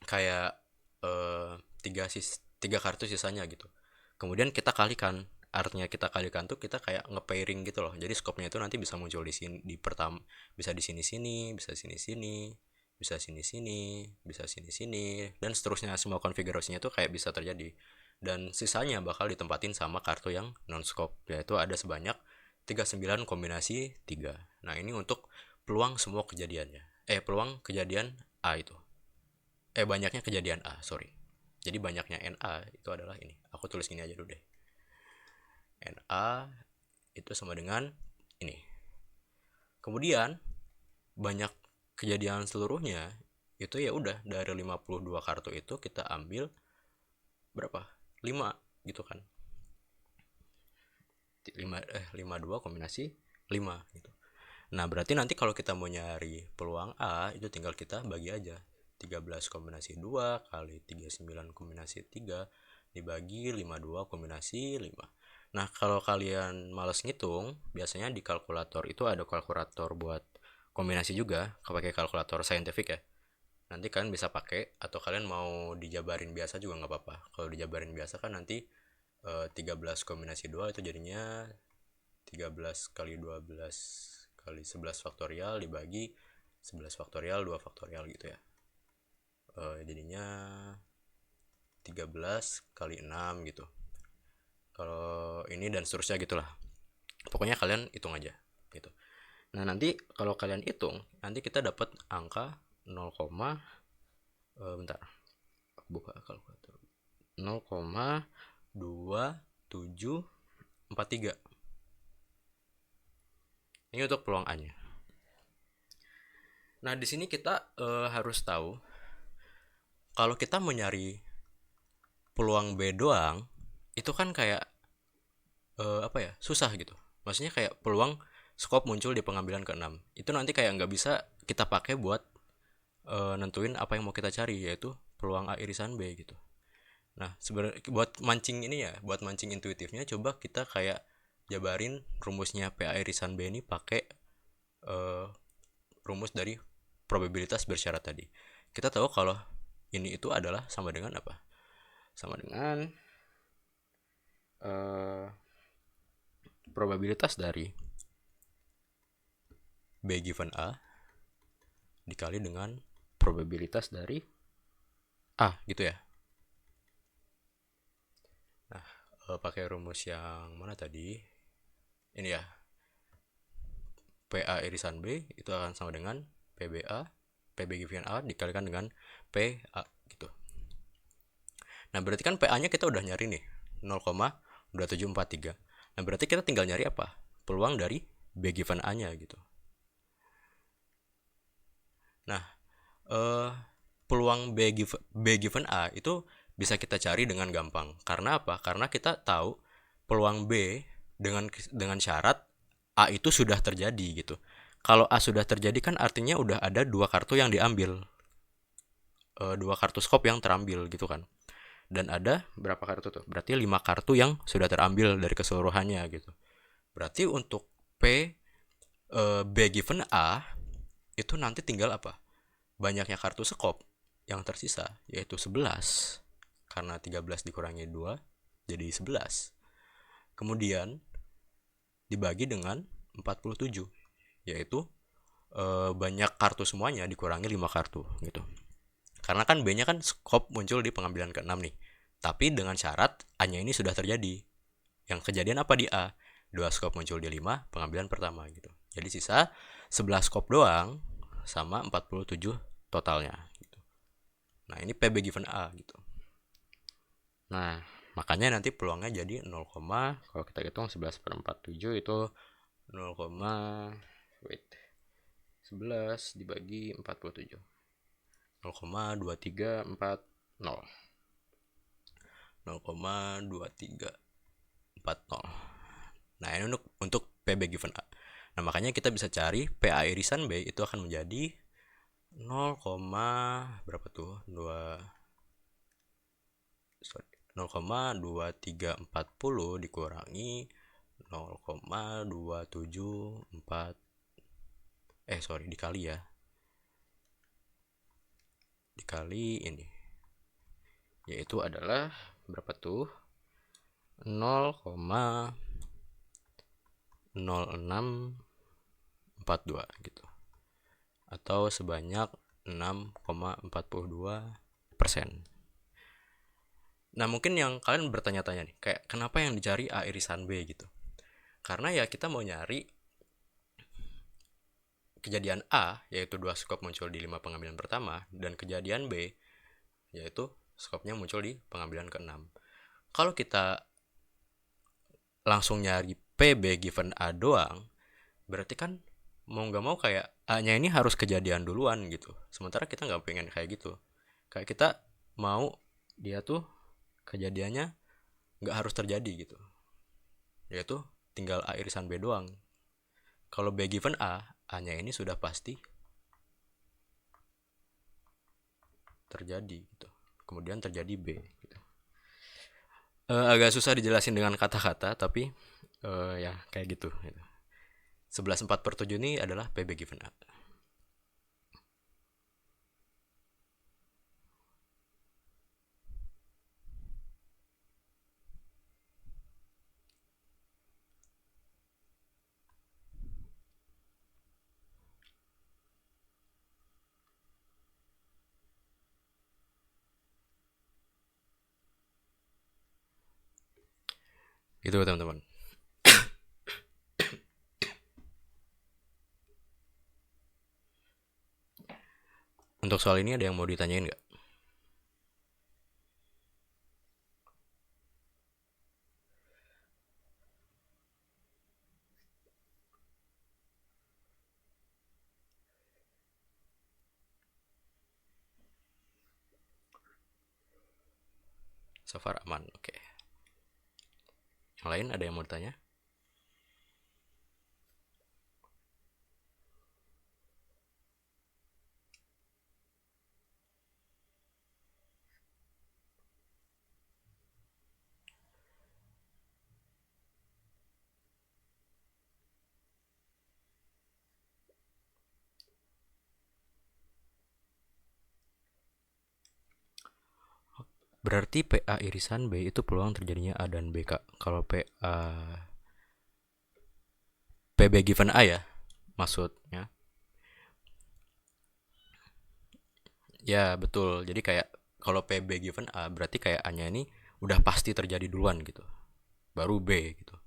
kayak 3 kartu sisanya gitu. Kemudian kita kalikan. Artinya kita kalikan tuh kita kayak nge-pairing gitu loh. Jadi scope-nya itu nanti bisa muncul di sini, di pertama bisa di sini-sini, bisa sini-sini, bisa sini-sini, bisa sini-sini, dan seterusnya. Semua konfigurasinya tuh kayak bisa terjadi. Dan sisanya bakal ditempatin sama kartu yang non scope, yaitu ada sebanyak 39 kombinasi 3. Nah, ini untuk peluang semua kejadiannya. Peluang kejadian A itu. Banyaknya kejadian A, sorry. Jadi banyaknya NA itu adalah ini. Aku tulis gini aja dulu deh. NA itu sama dengan ini. Kemudian banyak kejadian seluruhnya itu ya udah dari 52 kartu itu kita ambil berapa? 5 gitu kan. 52 kombinasi 5 gitu. Nah, berarti nanti kalau kita mau nyari peluang A, itu tinggal kita bagi aja 13 kombinasi 2 kali 39 kombinasi 3 dibagi 52 kombinasi 5. Nah, kalau kalian males ngitung, biasanya di kalkulator itu ada kalkulator buat kombinasi juga, pakai kalkulator saintifik ya. Nanti kalian bisa pakai, atau kalian mau dijabarin biasa juga nggak apa-apa. Kalau dijabarin biasa kan nanti 13 kombinasi 2 itu jadinya 13 kali 12 kali 11 faktorial dibagi 11 faktorial 2 faktorial gitu ya. Jadinya 13 kali 6 gitu. Kalau ini dan seterusnya gitulah. Pokoknya kalian hitung aja gitu. Nah, nanti kalau kalian hitung, nanti kita dapat angka 0, bentar. Buka kalkulator. 0,2743. Ini untuk peluang A-nya. Nah, di sini kita harus tahu kalau kita mau nyari peluang B doang itu kan kayak apa ya, susah gitu. Maksudnya kayak peluang skop muncul di pengambilan ke-6 itu nanti kayak nggak bisa kita pakai buat nentuin apa yang mau kita cari, yaitu peluang A irisan B gitu. Nah, sebenarnya buat mancing ini ya, buat mancing intuitifnya, coba kita kayak jabarin rumusnya PA irisan B ini pakai eh, rumus dari probabilitas bersyarat tadi. Kita tahu kalau ini itu adalah sama dengan apa? Sama dengan eh, probabilitas dari B given A dikali dengan probabilitas dari A gitu ya. Nah, pakai rumus yang mana tadi? Ini ya, PA irisan B itu akan sama dengan PB given A dikalikan dengan PA gitu. Nah, berarti kan PA-nya kita udah nyari nih, 0,2743. Nah, berarti kita tinggal nyari apa? Peluang dari B given A-nya gitu. Nah, eh, peluang B given A itu bisa kita cari dengan gampang. Karena apa? Karena kita tahu peluang B dengan syarat A itu sudah terjadi gitu. Kalau A sudah terjadi kan artinya udah ada dua kartu yang diambil, dua kartu skop yang terambil gitu kan. Dan ada berapa kartu tuh? Berarti 5 kartu yang sudah terambil dari keseluruhannya gitu. Berarti untuk B given A itu nanti tinggal apa? Banyaknya kartu skop yang tersisa yaitu 11. Karena 13 dikurangi 2 jadi 11. Kemudian dibagi dengan 47 yaitu banyak kartu semuanya dikurangi 5 kartu gitu. Karena kan B-nya kan skop muncul di pengambilan ke-6 nih. Tapi dengan syarat A-nya ini sudah terjadi. Yang kejadian apa di A? 2 skop muncul di 5 pengambilan pertama gitu. Jadi sisa 11 skop doang sama 47 totalnya gitu. Nah, ini PB given A gitu. Nah, makanya nanti peluangnya jadi 0, kalau kita hitung 11 per 47 itu 0, wait, 11 dibagi 47 0,2340 0,2340. Nah, ini untuk PB given A. Nah, makanya kita bisa cari PA irisan B itu akan menjadi 0, berapa tuh? 0,2340 dikurangi 0,274 dikali ya. Dikali ini. Yaitu adalah berapa tuh? 0,0642 gitu. Atau sebanyak 6,42%. Nah, mungkin yang kalian bertanya-tanya nih, kayak kenapa yang dicari A irisan B gitu? Karena ya kita mau nyari kejadian A, yaitu 2 skop muncul di 5 pengambilan pertama, dan kejadian B, yaitu skopnya muncul di pengambilan ke-6. Kalau kita langsung nyari PB given A doang, berarti kan mau nggak mau kayak A-nya ini harus kejadian duluan gitu. Sementara kita nggak pengen kayak gitu. Kayak kita mau dia tuh kejadiannya nggak harus terjadi gitu. Yaitu tinggal A irisan B doang. Kalau B given A, A-nya ini sudah pasti terjadi gitu. Kemudian terjadi B gitu. Agak susah dijelasin dengan kata-kata, tapi ya kayak gitu. 11/4/7 ini adalah PB given A. Itu teman-teman. Untuk soal ini ada yang mau ditanyain nggak? So far aman. Oke. Yang lain ada yang mau ditanya? Berarti PA irisan B itu peluang terjadinya A dan B, Kak. Kalau PB given A ya, maksudnya. Ya, betul. Jadi kayak kalau PB given A berarti kayak A-nya ini udah pasti terjadi duluan gitu. Baru B gitu.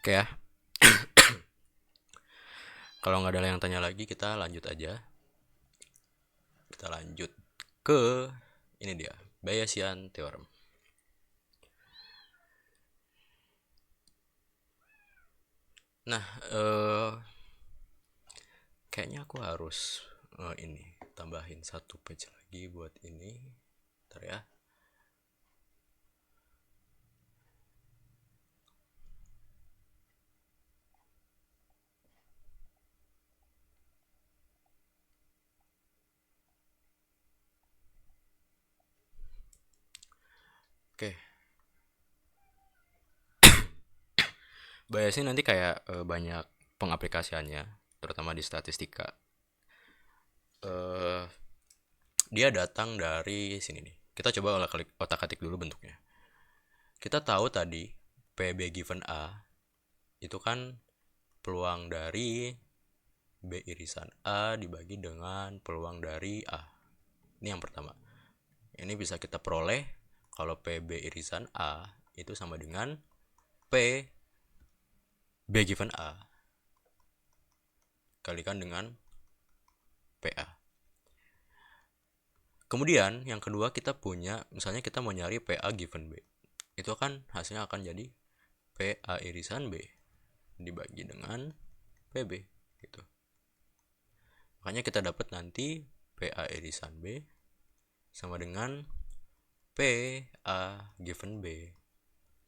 Oke ya. Kalau nggak ada yang tanya lagi, kita lanjut aja. Kita lanjut ke ini dia, Bayesian Theorem. Nah, kayaknya aku harus ini tambahin satu page lagi buat ini. Bentar ya. Oke. Bayesian nanti kayak banyak pengaplikasiannya, terutama di statistika. eh Dia datang dari sini nih. Kita coba otak-atik dulu bentuknya. Kita tahu tadi PB given A itu kan peluang dari B irisan A dibagi dengan peluang dari A. Ini yang pertama. Ini bisa kita peroleh kalau PB irisan A itu sama dengan P B given A kalikan dengan PA. Kemudian yang kedua kita punya, misalnya kita mau nyari PA given B. Itu kan hasilnya akan jadi PA irisan B dibagi dengan PB gitu. Makanya kita dapat nanti PA irisan B sama dengan PA given B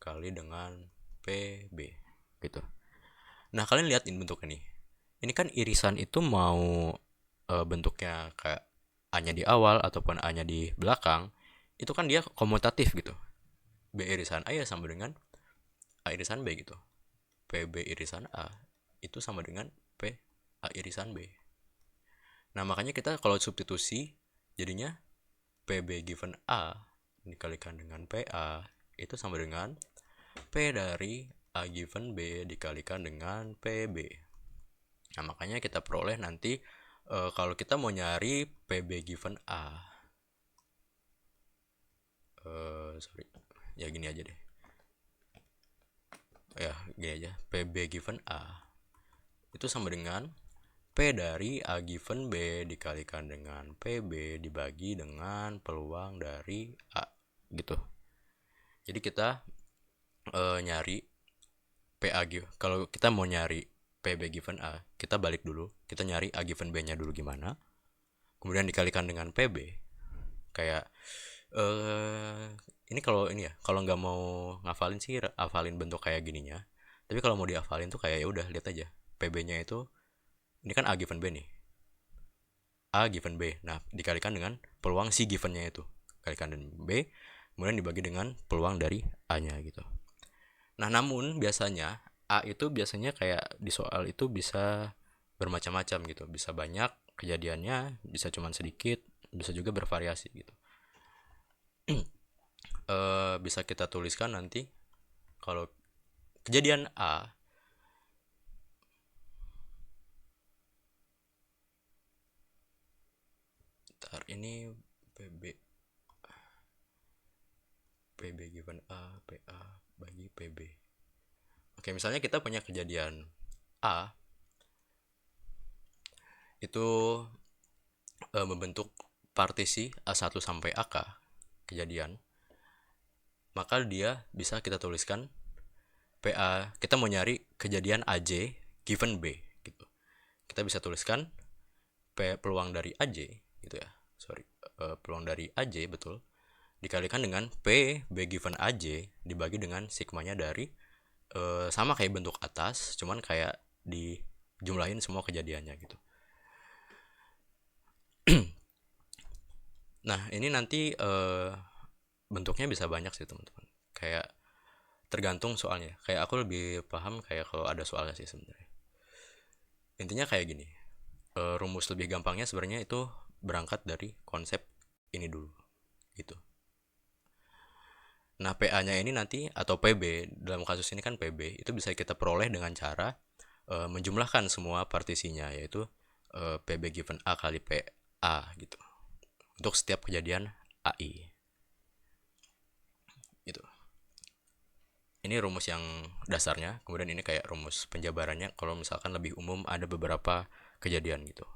kali dengan PB gitu. Nah, kalian lihat ini bentuknya nih. Ini kan irisan itu mau bentuknya kayak A-nya di awal ataupun A-nya di belakang, itu kan dia komutatif gitu. B irisan A ya sama dengan A irisan B gitu. PB irisan A itu sama dengan P A irisan B. Nah, makanya kita kalau substitusi jadinya PB given A dikalikan dengan PA itu sama dengan P dari A given B dikalikan dengan PB. Nah, makanya kita peroleh nanti kalau kita mau nyari PB given A, sorry, ya gini aja deh. Ya, gini aja. PB given A itu sama dengan P dari A given B dikalikan dengan PB dibagi dengan peluang dari A gitu. Jadi kita nyari PA given. Kalau kita mau nyari PB given A, kita balik dulu. Kita nyari A given B-nya dulu gimana. Kemudian dikalikan dengan PB. Kayak ini kalau ini ya, kalau nggak mau ngafalin sih hafalin bentuk kayak gininya. Tapi kalau mau dihafalin tuh kayak ya udah lihat aja. PB-nya itu ini kan A given B nih. A given B. Nah, dikalikan dengan peluang si given-nya itu. Kalikan dengan B, kemudian dibagi dengan peluang dari A-nya gitu. Nah, namun biasanya A itu biasanya kayak di soal itu bisa bermacam-macam gitu. Bisa banyak kejadiannya, bisa cuman sedikit, bisa juga bervariasi gitu. Bisa kita tuliskan nanti kalau kejadian A ini PB PB given A PA bagi PB. Oke, misalnya kita punya kejadian A itu membentuk partisi A1 sampai AK kejadian, maka dia bisa kita tuliskan PA, kita mau nyari kejadian AJ given B gitu. Kita bisa tuliskan peluang dari AJ gitu ya. Sorry, peluang dari AJ betul dikalikan dengan P B given AJ dibagi dengan sigmanya dari sama kayak bentuk atas, cuman kayak dijumlahin semua kejadiannya gitu. Nah, ini nanti bentuknya bisa banyak sih teman-teman. Kayak tergantung soalnya. Kayak aku lebih paham kayak kalau ada soalnya sih sebenarnya. Intinya kayak gini. Rumus lebih gampangnya sebenarnya itu berangkat dari konsep ini dulu gitu. Nah, PA-nya ini nanti atau PB, dalam kasus ini kan PB, itu bisa kita peroleh dengan cara menjumlahkan semua partisinya, yaitu PB given A kali PA gitu. Untuk setiap kejadian AI. Gitu. Ini rumus yang dasarnya, kemudian ini kayak rumus penjabarannya kalau misalkan lebih umum ada beberapa kejadian gitu.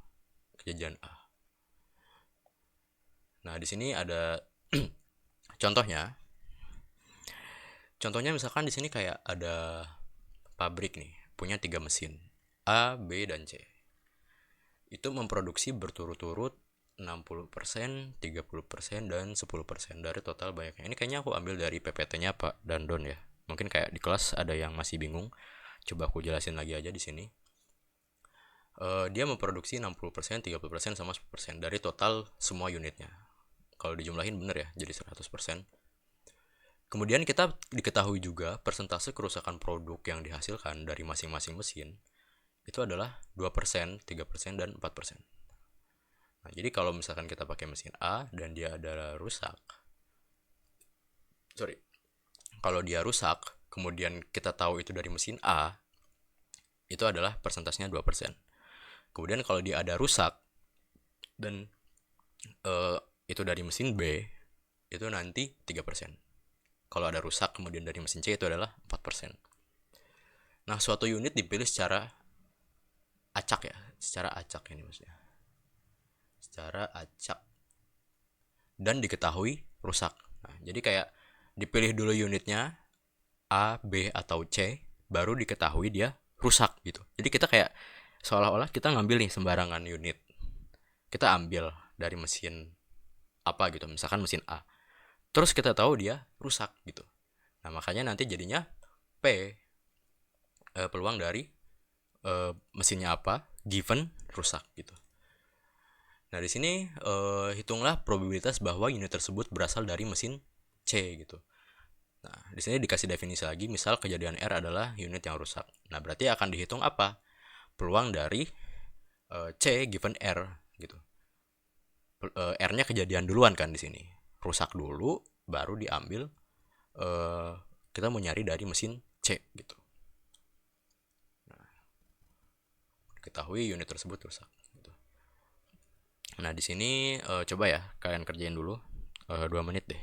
Kejadian A. Nah, di sini ada contohnya. Contohnya misalkan di sini kayak ada pabrik nih, punya 3 mesin, A, B, dan C. Itu memproduksi berturut-turut 60%, 30%, dan 10% dari total banyaknya. Ini kayaknya aku ambil dari PPT-nya Pak Dandon ya. Mungkin kayak di kelas ada yang masih bingung. Coba aku jelasin lagi aja di sini. Dia memproduksi 60%, 30%, sama 10% dari total semua unitnya. Kalau dijumlahin bener ya, jadi 100%. Kemudian kita diketahui juga persentase kerusakan produk yang dihasilkan dari masing-masing mesin itu adalah 2%, 3%, dan 4%. Nah, jadi kalau misalkan kita pakai mesin A dan dia adalah rusak, sorry, kalau dia rusak, kemudian kita tahu itu dari mesin A, itu adalah persentasenya 2%. Kemudian kalau dia ada rusak dan itu dari mesin B, itu nanti 3%. Kalau ada rusak kemudian dari mesin C itu adalah 4%. Nah, suatu unit dipilih secara acak ya, secara acak ini maksudnya. Secara acak dan diketahui rusak. Nah, jadi kayak dipilih dulu unitnya A, B, atau C, baru diketahui dia rusak gitu. Jadi kita kayak seolah-olah kita ngambil nih sembarangan unit. Kita ambil dari mesin apa gitu, misalkan mesin A. Terus kita tahu dia rusak gitu. Nah, makanya nanti jadinya P peluang dari mesinnya apa given rusak gitu. Nah, di sini hitunglah probabilitas bahwa unit tersebut berasal dari mesin C gitu. Nah, di sini dikasih definisi lagi, misal kejadian R adalah unit yang rusak. Nah, berarti akan dihitung apa? Peluang dari C given R gitu. R-nya kejadian duluan kan di sini. Rusak dulu, baru diambil kita mau nyari dari mesin C gitu. Nah, diketahui unit tersebut rusak. Gitu. Nah, di sini coba ya kalian kerjain dulu 2 menit deh.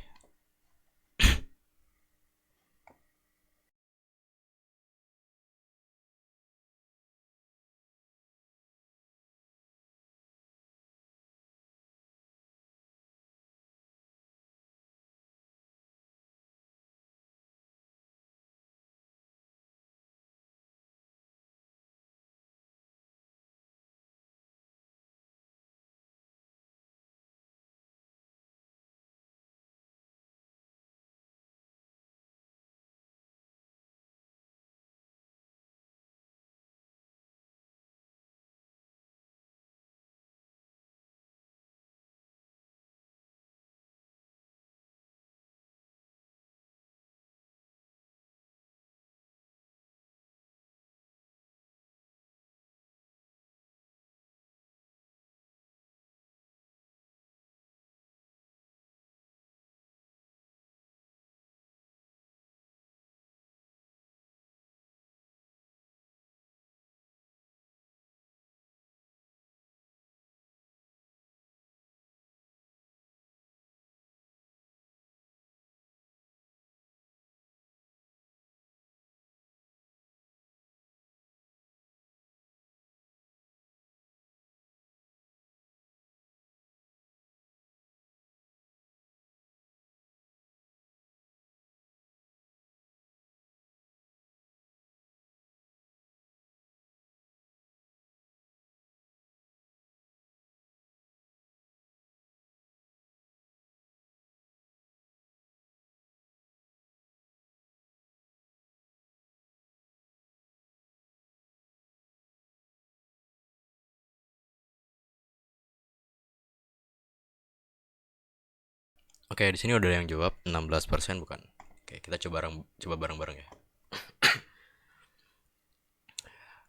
Oke, di sini udah ada yang jawab 16% bukan. Oke, kita coba bareng-bareng ya.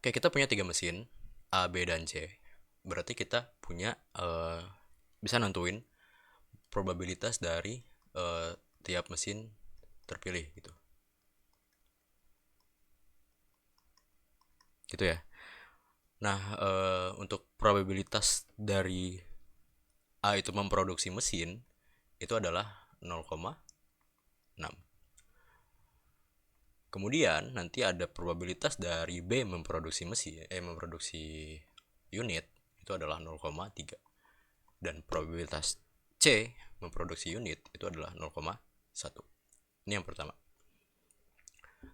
Oke, kita punya tiga mesin A, B, dan C. Berarti kita punya bisa nentuin probabilitas dari tiap mesin terpilih gitu. Gitu ya. Nah, untuk probabilitas dari A itu memproduksi mesin itu adalah 0,6. Kemudian nanti ada probabilitas dari B memproduksi unit itu adalah 0,3, dan probabilitas C memproduksi unit itu adalah 0,1. Ini yang pertama.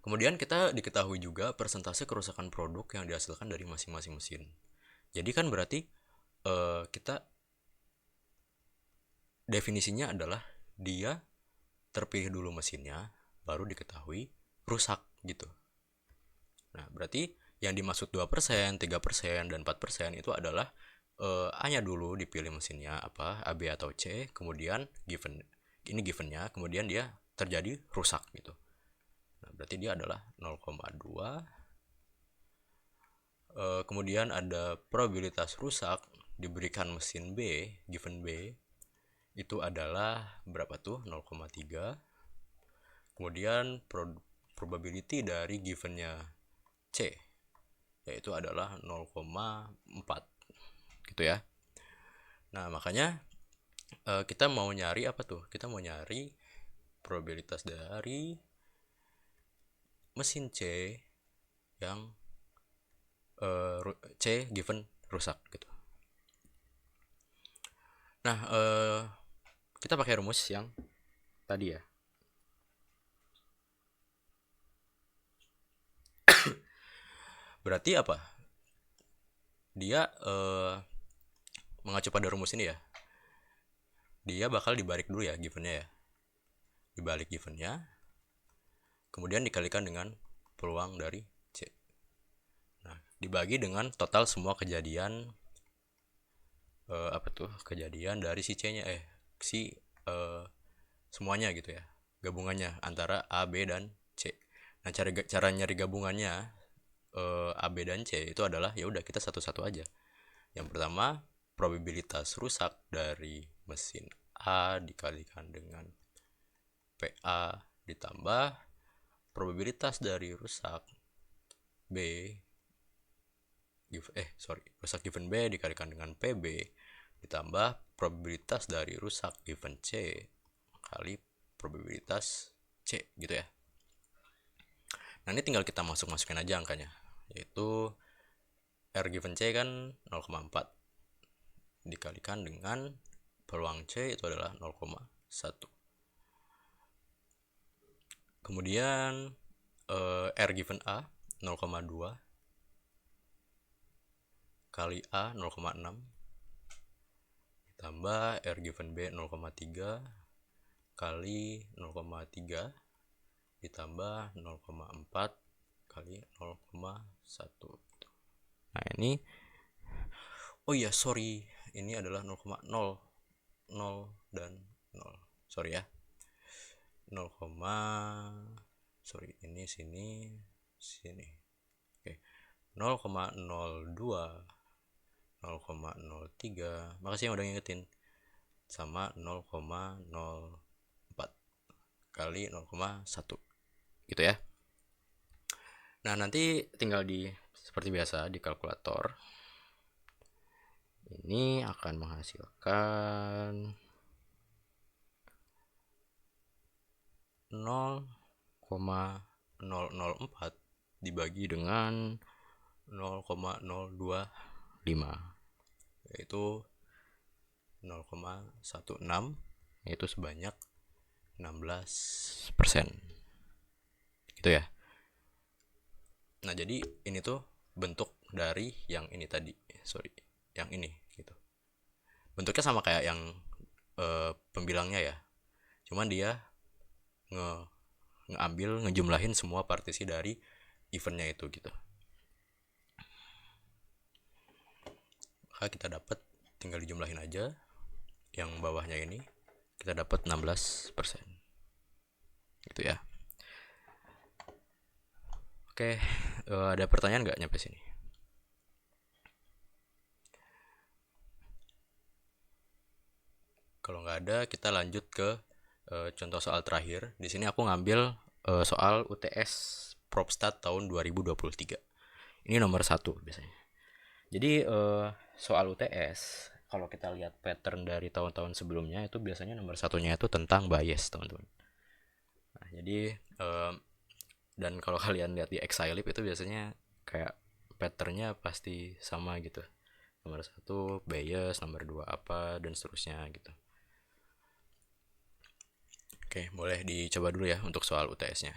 Kemudian kita diketahui juga persentase kerusakan produk yang dihasilkan dari masing-masing mesin. Jadi kan berarti kita definisinya adalah dia terpilih dulu mesinnya, baru diketahui rusak gitu. Nah, berarti yang dimaksud 2%, 3%, dan 4% itu adalah A-nya dulu dipilih mesinnya apa, A, B atau C, kemudian givennya, kemudian dia terjadi rusak gitu. Nah, berarti dia adalah 0,2. Kemudian ada probabilitas rusak diberikan mesin B, given B, itu adalah berapa tuh? 0,3. Kemudian probability dari givennya C yaitu adalah 0,4 gitu ya. Nah, makanya kita mau nyari apa tuh? Kita mau nyari probabilitas dari mesin C yang C given rusak gitu. Nah, kita pakai rumus yang tadi ya. Berarti apa? Dia mengacu pada rumus ini ya. Dia bakal dibalik dulu ya givennya ya. Dibalik givennya, kemudian dikalikan dengan peluang dari C. Nah, dibagi dengan total semua kejadian kejadian dari si C-nya semuanya gitu ya. Gabungannya antara A, B, dan C. Nah, cara nyari gabungannya A, B, dan C itu adalah ya udah kita satu-satu aja. Yang pertama, probabilitas rusak dari mesin A dikalikan dengan PA ditambah probabilitas dari rusak given B dikalikan dengan PB ditambah probabilitas dari rusak given C kali probabilitas C gitu ya. Nah, ini tinggal kita masukin aja angkanya, yaitu R given C kan 0,4 dikalikan dengan peluang C itu adalah 0,1. Kemudian R given A 0,2 kali A 0,6 ditambah R given B 0,3 kali 0,3 ditambah 0,4 kali 0,1. Nah, ini oh iya sorry, ini adalah 0,0 dan 0. Sorry ya. 0, sorry, ini sini. Oke. 0,02 0,03. Makasih yang udah ngingetin. Sama 0,04 kali 0,1 gitu ya. Nah, nanti tinggal seperti biasa di kalkulator. Ini akan menghasilkan 0,004 dibagi dengan 0,025 yaitu 0,16, yaitu sebanyak 16% gitu ya. Nah, jadi ini tuh bentuk dari yang ini tadi, yang ini gitu. Bentuknya sama kayak yang pembilangnya ya, cuman dia ngejumlahin semua partisi dari eventnya itu gitu. Maka kita dapat tinggal dijumlahin aja yang bawahnya ini kita dapat 16%. Gitu ya. Oke, ada pertanyaan nggak nyampe sini? Kalau nggak ada, kita lanjut ke contoh soal terakhir. Di sini aku ngambil soal UTS Propstat tahun 2023. Ini nomor satu biasanya. Jadi soal UTS, kalau kita lihat pattern dari tahun-tahun sebelumnya itu biasanya nomor satunya itu tentang bias, teman-teman. Nah, jadi dan kalau kalian lihat di Exilib itu biasanya kayak patternnya pasti sama gitu. Nomor satu bias, nomor dua apa dan seterusnya gitu. Oke, boleh dicoba dulu ya untuk soal UTS-nya.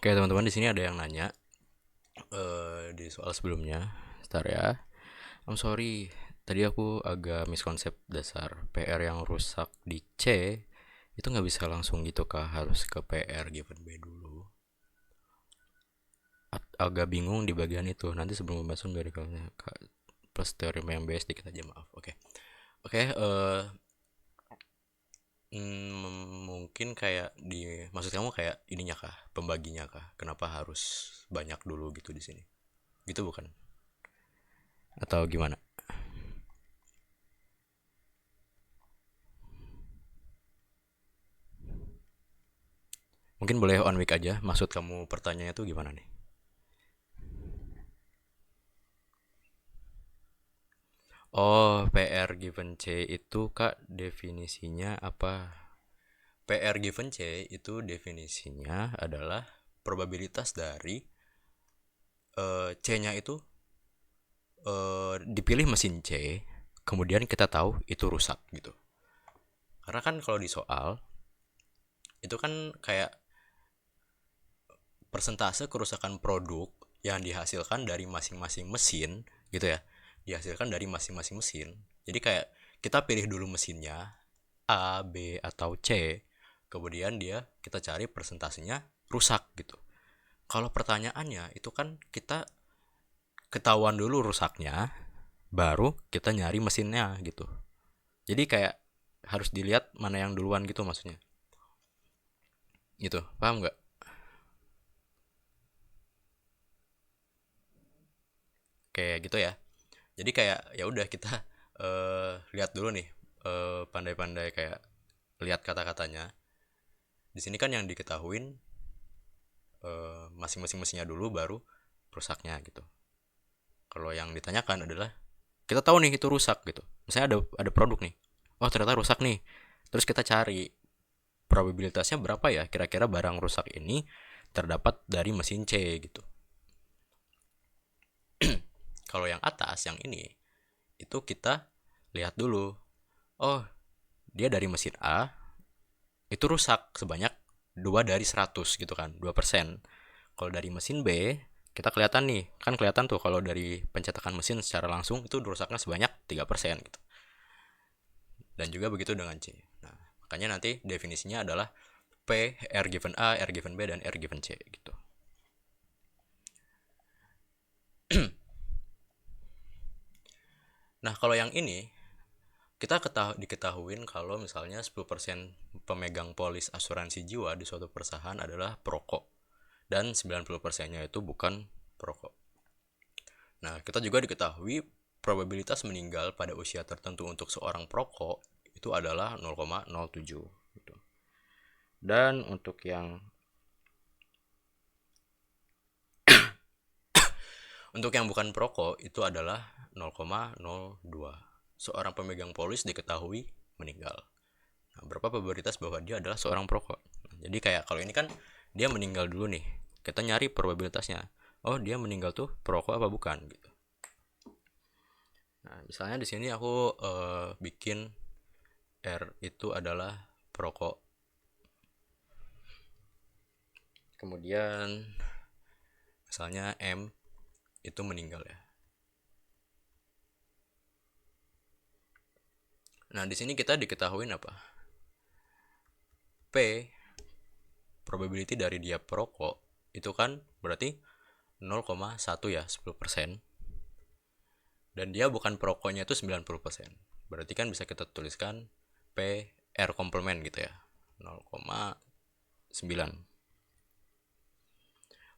Oke, teman-teman, di sini ada yang nanya di soal sebelumnya. Ntar ya. I'm sorry, tadi aku agak miskonsep dasar. PR yang rusak di C itu nggak bisa langsung gitu kah, harus ke PR given B dulu. Agak bingung di bagian itu. Nanti sebelum pembahasan dari kalian plus teorema yang B sedikit aja, maaf. Oke. Oke, mungkin kayak maksud kamu kayak ininya kah, pembaginya kah? Kenapa harus banyak dulu gitu di sini? Gitu bukan? Atau gimana? Mungkin boleh on mic aja. Maksud kamu pertanyaannya tuh gimana nih? Oh, PR given C itu Kak definisinya apa? PR given C itu definisinya adalah probabilitas dari C-nya itu dipilih mesin C, kemudian kita tahu itu rusak gitu. Karena kan kalau di soal itu kan kayak persentase kerusakan produk yang dihasilkan dari masing-masing mesin gitu ya, dihasilkan dari masing-masing mesin. Jadi kayak kita pilih dulu mesinnya A, B atau C, kemudian kita cari persentasenya rusak gitu. Kalau pertanyaannya itu kan kita ketahuan dulu rusaknya, baru kita nyari mesinnya gitu. Jadi kayak harus dilihat mana yang duluan gitu maksudnya. Gitu, paham nggak? Kayak gitu ya. Jadi kayak ya udah kita lihat dulu nih, pandai-pandai kayak lihat kata-katanya. Di sini kan yang diketahuin masing-masing mesinnya dulu baru rusaknya gitu. Kalau yang ditanyakan adalah kita tahu nih itu rusak gitu. Misalnya ada produk nih. Oh, ternyata rusak nih. Terus kita cari probabilitasnya berapa ya kira-kira barang rusak ini terdapat dari mesin C gitu. Kalau yang atas yang ini itu kita lihat dulu. Oh, dia dari mesin A itu rusak sebanyak 2 dari 100 gitu kan, 2%. Kalau dari mesin B, kita kelihatan nih, kan kelihatan tuh kalau dari pencetakan mesin secara langsung itu rusaknya sebanyak 3% gitu. Dan juga begitu dengan C. Nah, makanya nanti definisinya adalah P, R given A, R given B, dan R given C gitu. Nah, kalau yang ini kita diketahuin kalau misalnya 10% pemegang polis asuransi jiwa di suatu perusahaan adalah perokok dan 90%-nya itu bukan perokok. Nah, kita juga diketahui probabilitas meninggal pada usia tertentu untuk seorang perokok itu adalah 0,07 gitu. Dan untuk yang bukan perokok itu adalah 0,02. Seorang pemegang polis diketahui meninggal. Nah, berapa probabilitas bahwa dia adalah seorang perokok? Nah, jadi kayak kalau ini kan dia meninggal dulu nih. Kita nyari probabilitasnya. Oh, dia meninggal tuh perokok apa bukan gitu. Nah, misalnya di sini aku bikin R itu adalah perokok. Kemudian misalnya M itu meninggal ya. Nah, di sini kita diketahui apa? P, probability dari dia perokok itu kan berarti 0,1 ya, 10%. Dan dia bukan perokoknya itu 90%. Berarti kan bisa kita tuliskan P R komplement gitu ya. 0,9.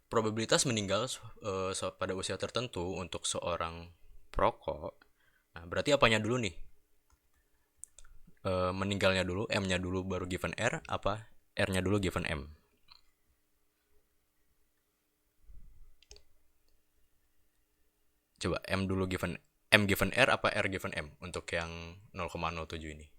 Probabilitas meninggal pada usia tertentu untuk seorang perokok. Nah, berarti apanya dulu nih? Meninggalnya dulu, M-nya dulu baru given R, apa R-nya dulu given M? Coba M given R apa R given M untuk yang 0,07 ini?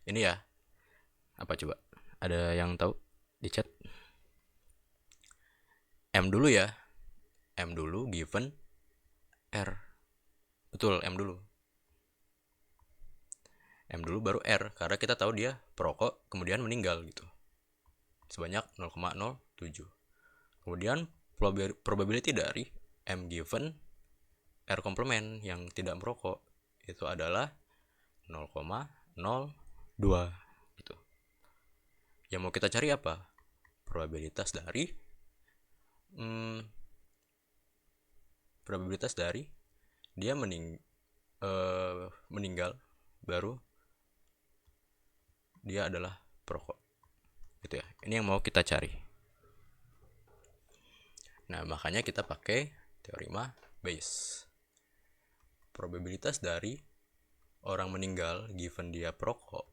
Ini ya. Apa coba? Ada yang tahu di chat? M dulu ya. M dulu given R. Betul, M dulu. M dulu baru R karena kita tahu dia perokok kemudian meninggal gitu. Sebanyak 0,07. Kemudian probability dari M given R komplement yang tidak merokok itu adalah 0,02 gitu. Yang mau kita cari apa? Probabilitas dari dia meninggal baru dia adalah perokok gitu ya. Ini yang mau kita cari. Nah, makanya kita pakai teorema Bayes. Probabilitas dari orang meninggal given dia perokok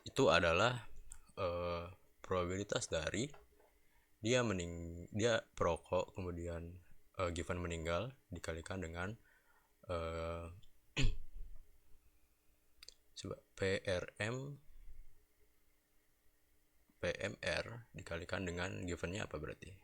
itu adalah probabilitas dari dia perokok, kemudian given meninggal dikalikan dengan eh, coba PMR dikalikan dengan givennya apa berarti?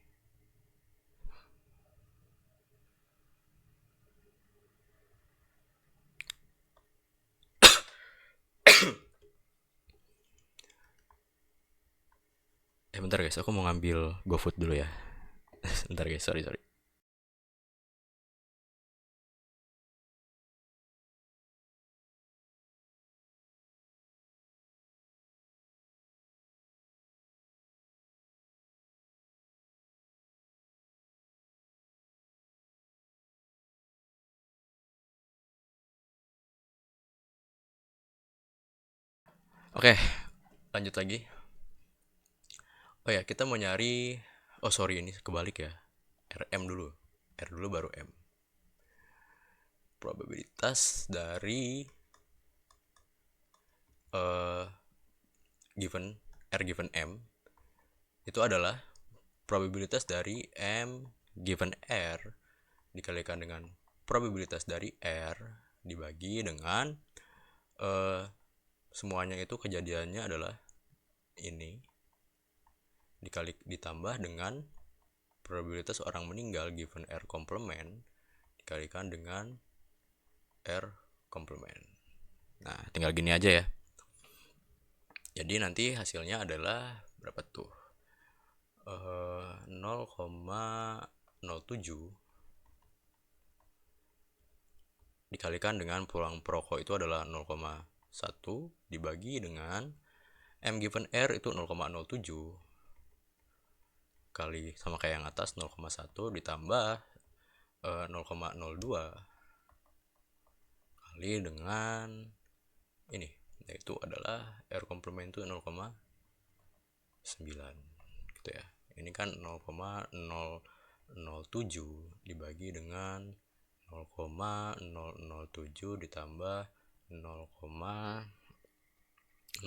Bentar guys, aku mau ngambil GoFood dulu ya. Bentar guys, sorry. Oke, lanjut lagi. Oh ya, kita mau nyari, oh sorry ini kebalik ya, RM dulu, R dulu baru M. Probabilitas dari uh, given R given M itu adalah probabilitas dari M given R dikalikan dengan probabilitas dari R dibagi dengan uh, semuanya itu kejadiannya adalah ini ditambah dengan probabilitas orang meninggal given R komplement dikalikan dengan R komplement. Nah, tinggal gini aja ya. Jadi nanti hasilnya adalah berapa tuh? 0,07 dikalikan dengan pulang perokok itu adalah 0,1 dibagi dengan M given R itu 0,07 kali sama kayak yang atas 0,1 ditambah 0,02 kali dengan ini, yaitu adalah R komplement itu 0,9 gitu ya. Ini kan 0,007 dibagi dengan 0,007 ditambah 0,018,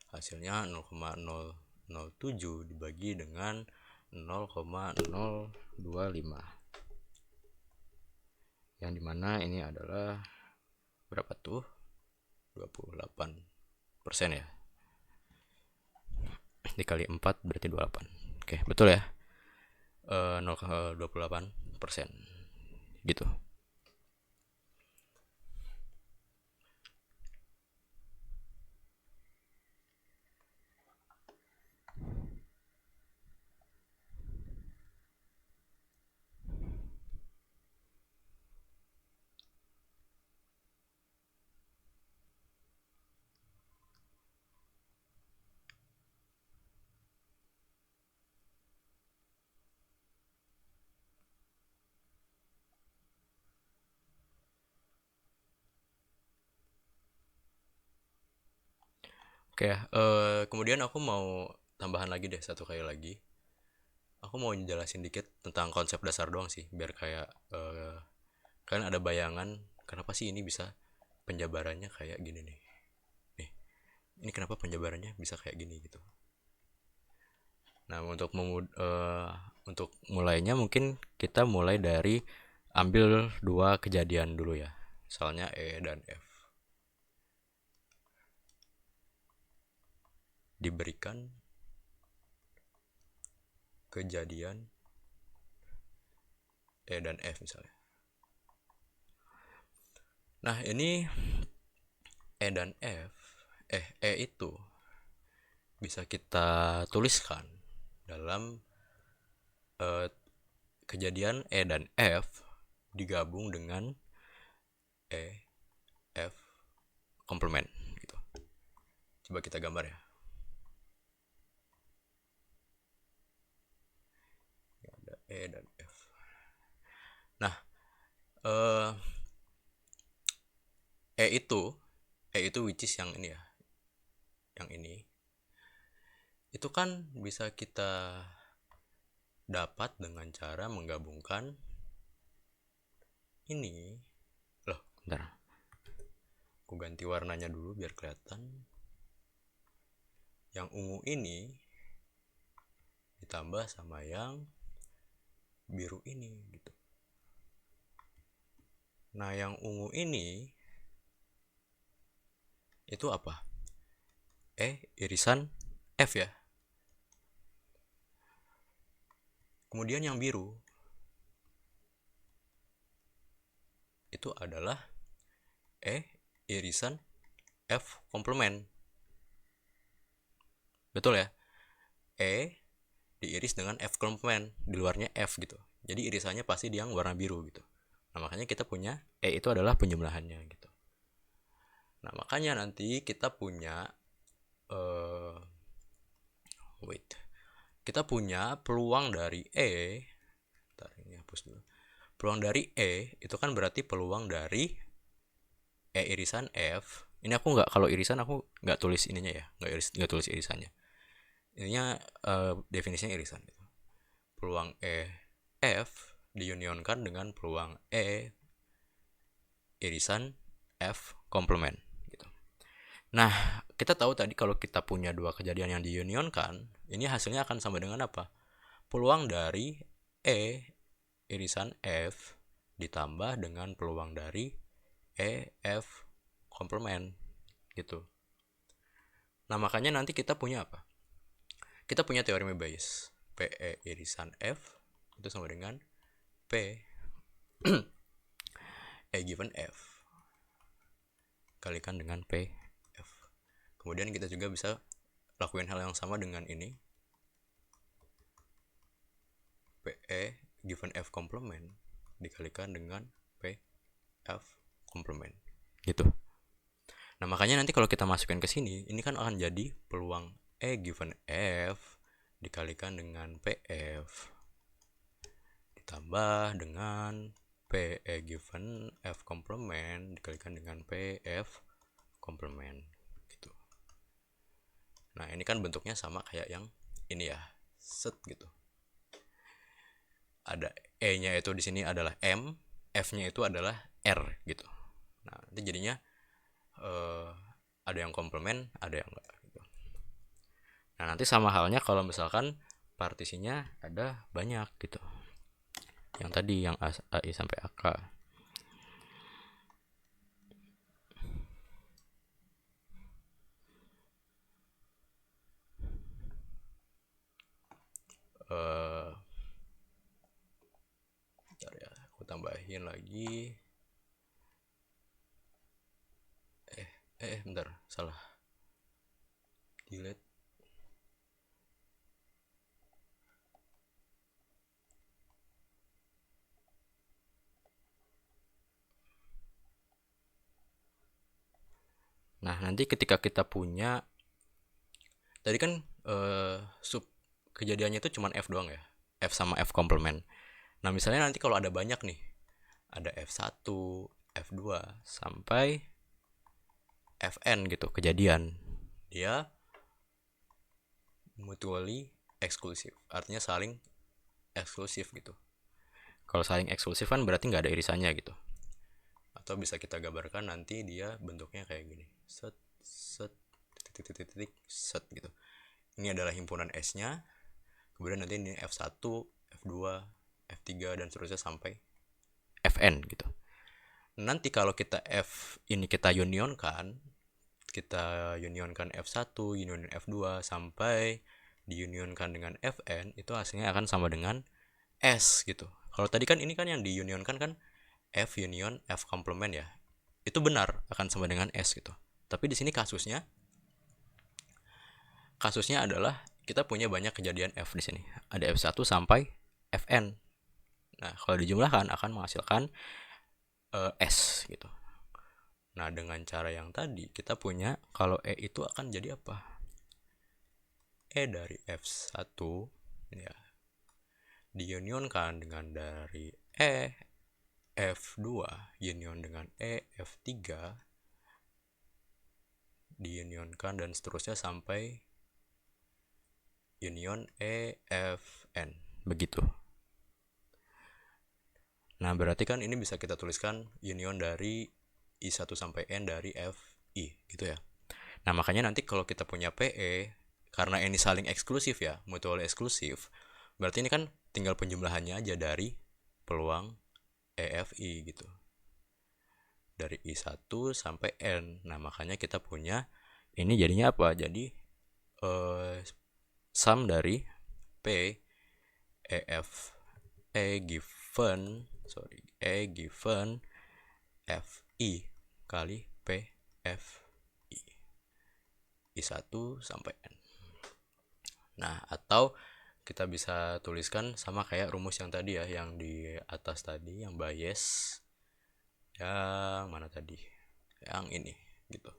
hasilnya 0,007 dibagi dengan 0,025, yang dimana ini adalah berapa tuh, 28% ya, dikali 4 berarti 28. Oke, betul ya. 0,28% gitu. Oke ya, kemudian aku mau tambahan lagi deh, satu kali lagi. Aku mau jelasin dikit tentang konsep dasar doang sih, biar kayak kalian ada bayangan kenapa sih ini bisa penjabarannya kayak gini nih. Nih, ini kenapa penjabarannya bisa kayak gini gitu. Nah, untuk mulainya mungkin kita mulai dari ambil dua kejadian dulu ya. Misalnya E dan F. Diberikan kejadian E dan F misalnya. Nah, ini E dan F, E itu bisa kita tuliskan dalam kejadian E dan F digabung dengan E, F, komplement gitu. Coba kita gambar ya. Ada E dan F. Nah, E itu which is yang ini ya, yang ini itu kan bisa kita dapat dengan cara menggabungkan ini. Loh, bentar, aku ganti warnanya dulu biar kelihatan. Yang ungu ini ditambah sama yang biru ini gitu. Nah, yang ungu ini itu apa? Irisan F ya. Kemudian yang biru itu adalah irisan F komplement. Betul ya? Diiris dengan F komplement, di luarnya F gitu. Jadi irisannya pasti yang warna biru gitu. Nah, makanya kita punya itu adalah penjumlahannya gitu. Nah, makanya nanti kita punya kita punya peluang dari Bentar, ini hapus dulu. Peluang dari itu kan berarti peluang dari irisan F. Ini aku nggak, kalau irisan aku nggak tulis ininya ya, nggak tulis irisannya. Ininya definisinya irisan gitu. Peluang F diunionkan dengan peluang irisan F komplement gitu. Nah, kita tahu tadi kalau kita punya dua kejadian yang diunionkan, ini hasilnya akan sama dengan apa? Peluang dari irisan F ditambah dengan peluang dari F komplement gitu. Nah, makanya nanti kita punya apa? Kita punya teorema Bayes. PE irisan F itu sama dengan P given F kalikan dengan P F. Kemudian kita juga bisa lakuin hal yang sama dengan ini. PE given F komplement dikalikan dengan P F komplement gitu. Nah, makanya nanti kalau kita masukin ke sini, ini kan akan jadi peluang given F dikalikan dengan PF ditambah dengan PE given F komplement dikalikan dengan PF komplement gitu. Nah, ini kan bentuknya sama kayak yang ini ya, set gitu. Ada E-nya itu di sini adalah M, F-nya itu adalah R gitu. Nah, nanti jadinya ada yang komplement, ada yang enggak gitu. Nah, nanti sama halnya kalau misalkan partisinya ada banyak gitu. Yang tadi yang AI sampai AK. Bentar ya, aku tambahin lagi. Bentar, salah. Delete. Nah, nanti ketika kita punya tadi kan sub kejadiannya itu cuma F doang ya. F sama F komplement. Nah, misalnya nanti kalau ada banyak nih. Ada F1, F2 sampai Fn gitu kejadian. Dia mutually eksklusif. Artinya saling eksklusif gitu. Kalau saling eksklusif kan berarti nggak ada irisannya gitu. Atau bisa kita gambarkan nanti dia bentuknya kayak gini. Set, set, titik, set gitu. Ini adalah himpunan S-nya. Kemudian nanti ini F1, F2, F3 dan seterusnya sampai Fn gitu. Nanti kalau kita F ini kita unionkan F1, union F2 sampai diunionkan dengan Fn, itu hasilnya akan sama dengan S gitu. Kalau tadi kan ini kan yang diunionkan kan F union F komplement ya. Itu benar akan sama dengan S gitu. Tapi di sini kasusnya adalah kita punya banyak kejadian F di sini. Ada F1 sampai Fn. Nah, kalau dijumlahkan akan menghasilkan S gitu. Nah, dengan cara yang tadi kita punya kalau E itu akan jadi apa? E dari F1 ya diunionkan dengan dari F2 union dengan F3 diunionkan dan seterusnya sampai union Fn begitu. Nah, berarti kan ini bisa kita tuliskan union dari I1 sampai N dari Fi gitu ya. Nah, makanya nanti kalau kita punya PE karena ini saling eksklusif ya, mutual eksklusif, berarti ini kan tinggal penjumlahannya aja dari peluang EFI gitu, dari I1 sampai N. Nah makanya kita punya ini jadinya apa, jadi sum dari P EF E given FI kali P F I1 sampai N. Nah, atau kita bisa tuliskan sama kayak rumus yang tadi ya, yang di atas tadi, yang Bayes. Yang mana tadi? Yang ini, gitu.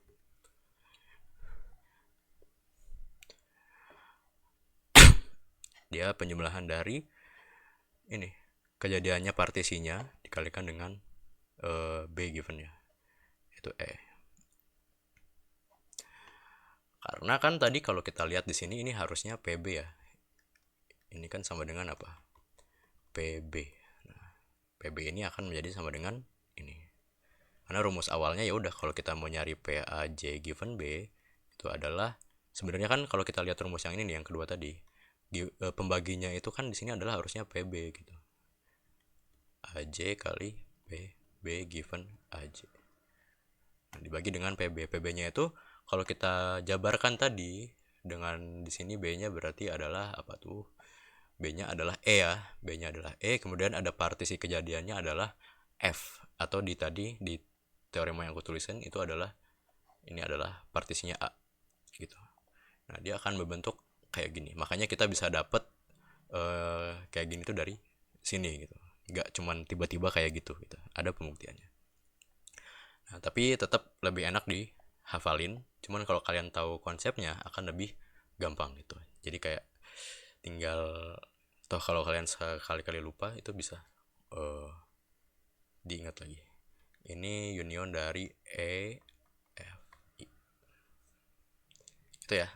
Dia penjumlahan dari ini, kejadiannya partisinya dikalikan dengan B givennya, itu E. Karena kan tadi kalau kita lihat di sini ini harusnya PB ya. Ini kan sama dengan apa? PB. Nah, PB ini akan menjadi sama dengan ini. Karena rumus awalnya ya udah, kalau kita mau nyari PAJ given B itu adalah sebenarnya kan kalau kita lihat rumus yang ini nih, yang kedua tadi, pembaginya itu kan di sini adalah harusnya PB gitu. AJ kali PB given AJ. Nah, dibagi dengan PB. PB-nya itu kalau kita jabarkan tadi dengan di sini B-nya berarti adalah apa tuh? B-nya adalah E ya. B-nya adalah E, kemudian ada partisi kejadiannya adalah F, atau di tadi di teorema yang aku tuliskan itu adalah ini adalah partisinya A gitu. Nah, dia akan membentuk kayak gini. Makanya kita bisa dapat kayak gini tuh dari sini gitu. Nggak cuman tiba-tiba kayak gitu gitu. Ada pembuktiannya. Nah, tapi tetap lebih enak dihafalin. Cuman kalau kalian tahu konsepnya akan lebih gampang gitu. Jadi kayak tinggal toh kalau kalian sekali-kali lupa itu bisa diingat lagi. Ini union dari E F I. Itu ya.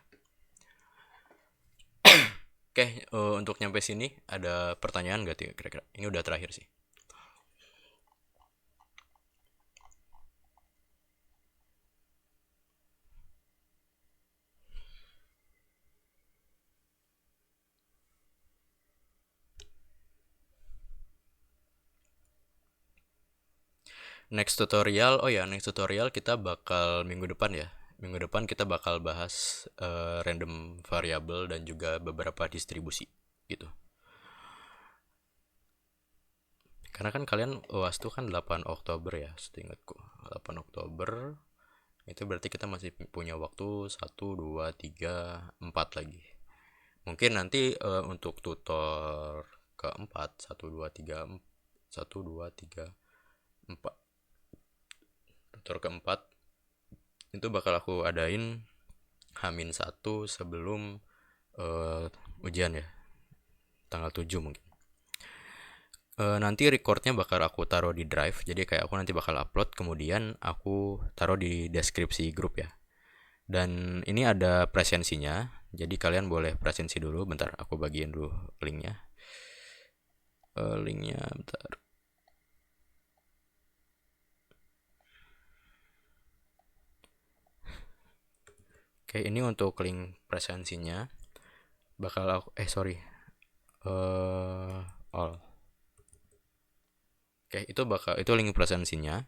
Oke, untuk nyampe sini ada pertanyaan nggak kira-kira? Ini udah terakhir sih. Next tutorial, oh ya, next tutorial kita bakal minggu depan ya. Minggu depan kita bakal bahas random variable dan juga beberapa distribusi gitu. Karena kan kalian UAS tuh kan 8 Oktober ya, seingatku. 8 Oktober itu berarti kita masih punya waktu 1 2 3 4 lagi. Mungkin nanti untuk tutor keempat 1 2 3 1 2 3 4 tutor keempat itu bakal aku adain H-1 sebelum ujian ya, tanggal 7 mungkin. Nanti recordnya bakal aku taruh di drive, jadi kayak aku nanti bakal upload, kemudian aku taruh di deskripsi grup ya. Dan ini ada presensinya, jadi kalian boleh presensi dulu. Bentar, aku bagiin dulu linknya. Linknya bentar. Oke, ini untuk link presensinya bakal aku all. Oke, itu link presensinya.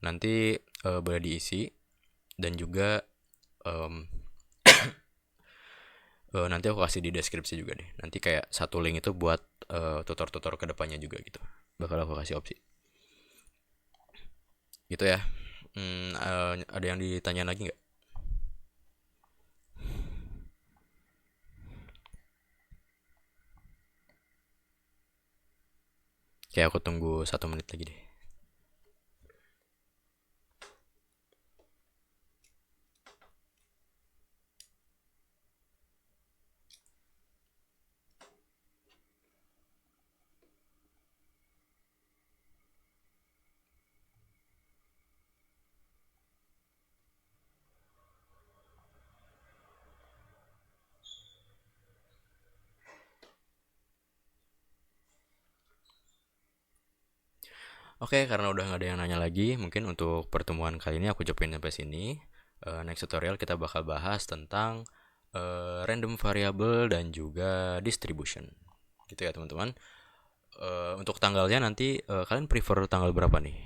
Nanti boleh diisi, dan juga nanti aku kasih di deskripsi juga deh. Nanti kayak satu link itu buat tutor-tutor kedepannya juga gitu. Bakal aku kasih opsi. Gitu ya. Ada yang ditanya lagi nggak? Kayak aku tunggu 1 menit lagi deh. Oke, karena udah nggak ada yang nanya lagi, mungkin untuk pertemuan kali ini aku cukupin sampai sini. Next tutorial kita bakal bahas tentang random variable dan juga distribution. Gitu ya teman-teman. Untuk tanggalnya nanti kalian prefer tanggal berapa nih?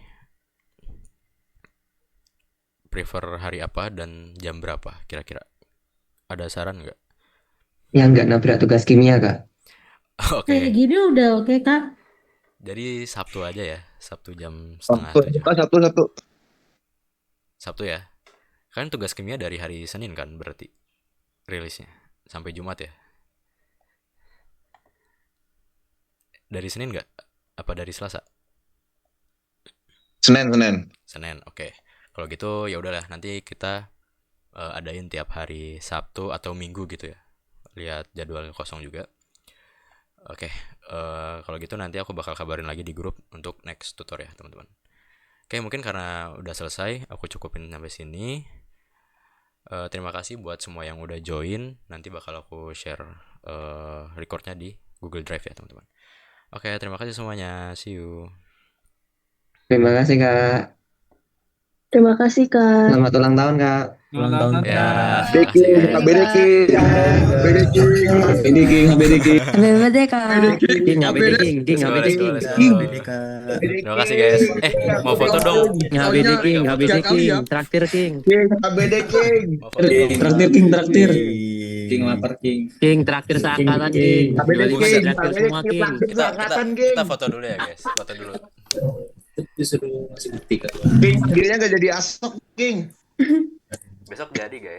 Prefer hari apa dan jam berapa kira-kira? Ada saran nggak?
Yang nggak nabrak tugas kimia, Kak.
Oke,
Kayak gini udah oke, Kak.
jadi Sabtu aja ya, Sabtu jam setengah
Sabtu,
tujuh.
Sabtu.
Sabtu ya. Kalian tugas kimia dari hari Senin kan berarti rilisnya sampai Jumat ya? Dari Senin nggak? Apa dari Selasa?
Senin.
Senin, oke. Kalau gitu ya udahlah, nanti kita adain tiap hari Sabtu atau Minggu gitu ya. Lihat jadwal kosong juga. Oke, kalau gitu nanti aku bakal kabarin lagi di grup untuk next tutor ya teman-teman. Oke, mungkin karena udah selesai, aku cukupin sampai sini. Terima kasih buat semua yang udah join. Nanti bakal aku share recordnya di Google Drive ya teman-teman. Oke, terima kasih semuanya. See you.
Terima kasih, Kak.
Terima kasih, Kak.
Selamat ulang tahun, Kak.
Ulang tahun,
Ya,
Kak.
terima kasih
King,
guys.
HBD King, HBD King,
HBD King, HBD King.
Happy birthday, Kak.
King, HBD King, King,
Let's go,
HBD
let's go,
King.
let's go.
Kak.
Terima kasih guys. Mau foto dong.
HBD King, HBD
Jangan kali
King.
ya.
Traktir King.
King, HBD King.
Mau foto dong.
Traktir King, traktir.
King lapar King.
King, traktir seangkatan King.
HBD
Dua-dua
King,
traktir semua King.
Kita foto dulu ya guys. Foto dulu.
Disuruh masih bukti Kak.
King, dirinya gak jadi asok, King.
Besok jadi guys.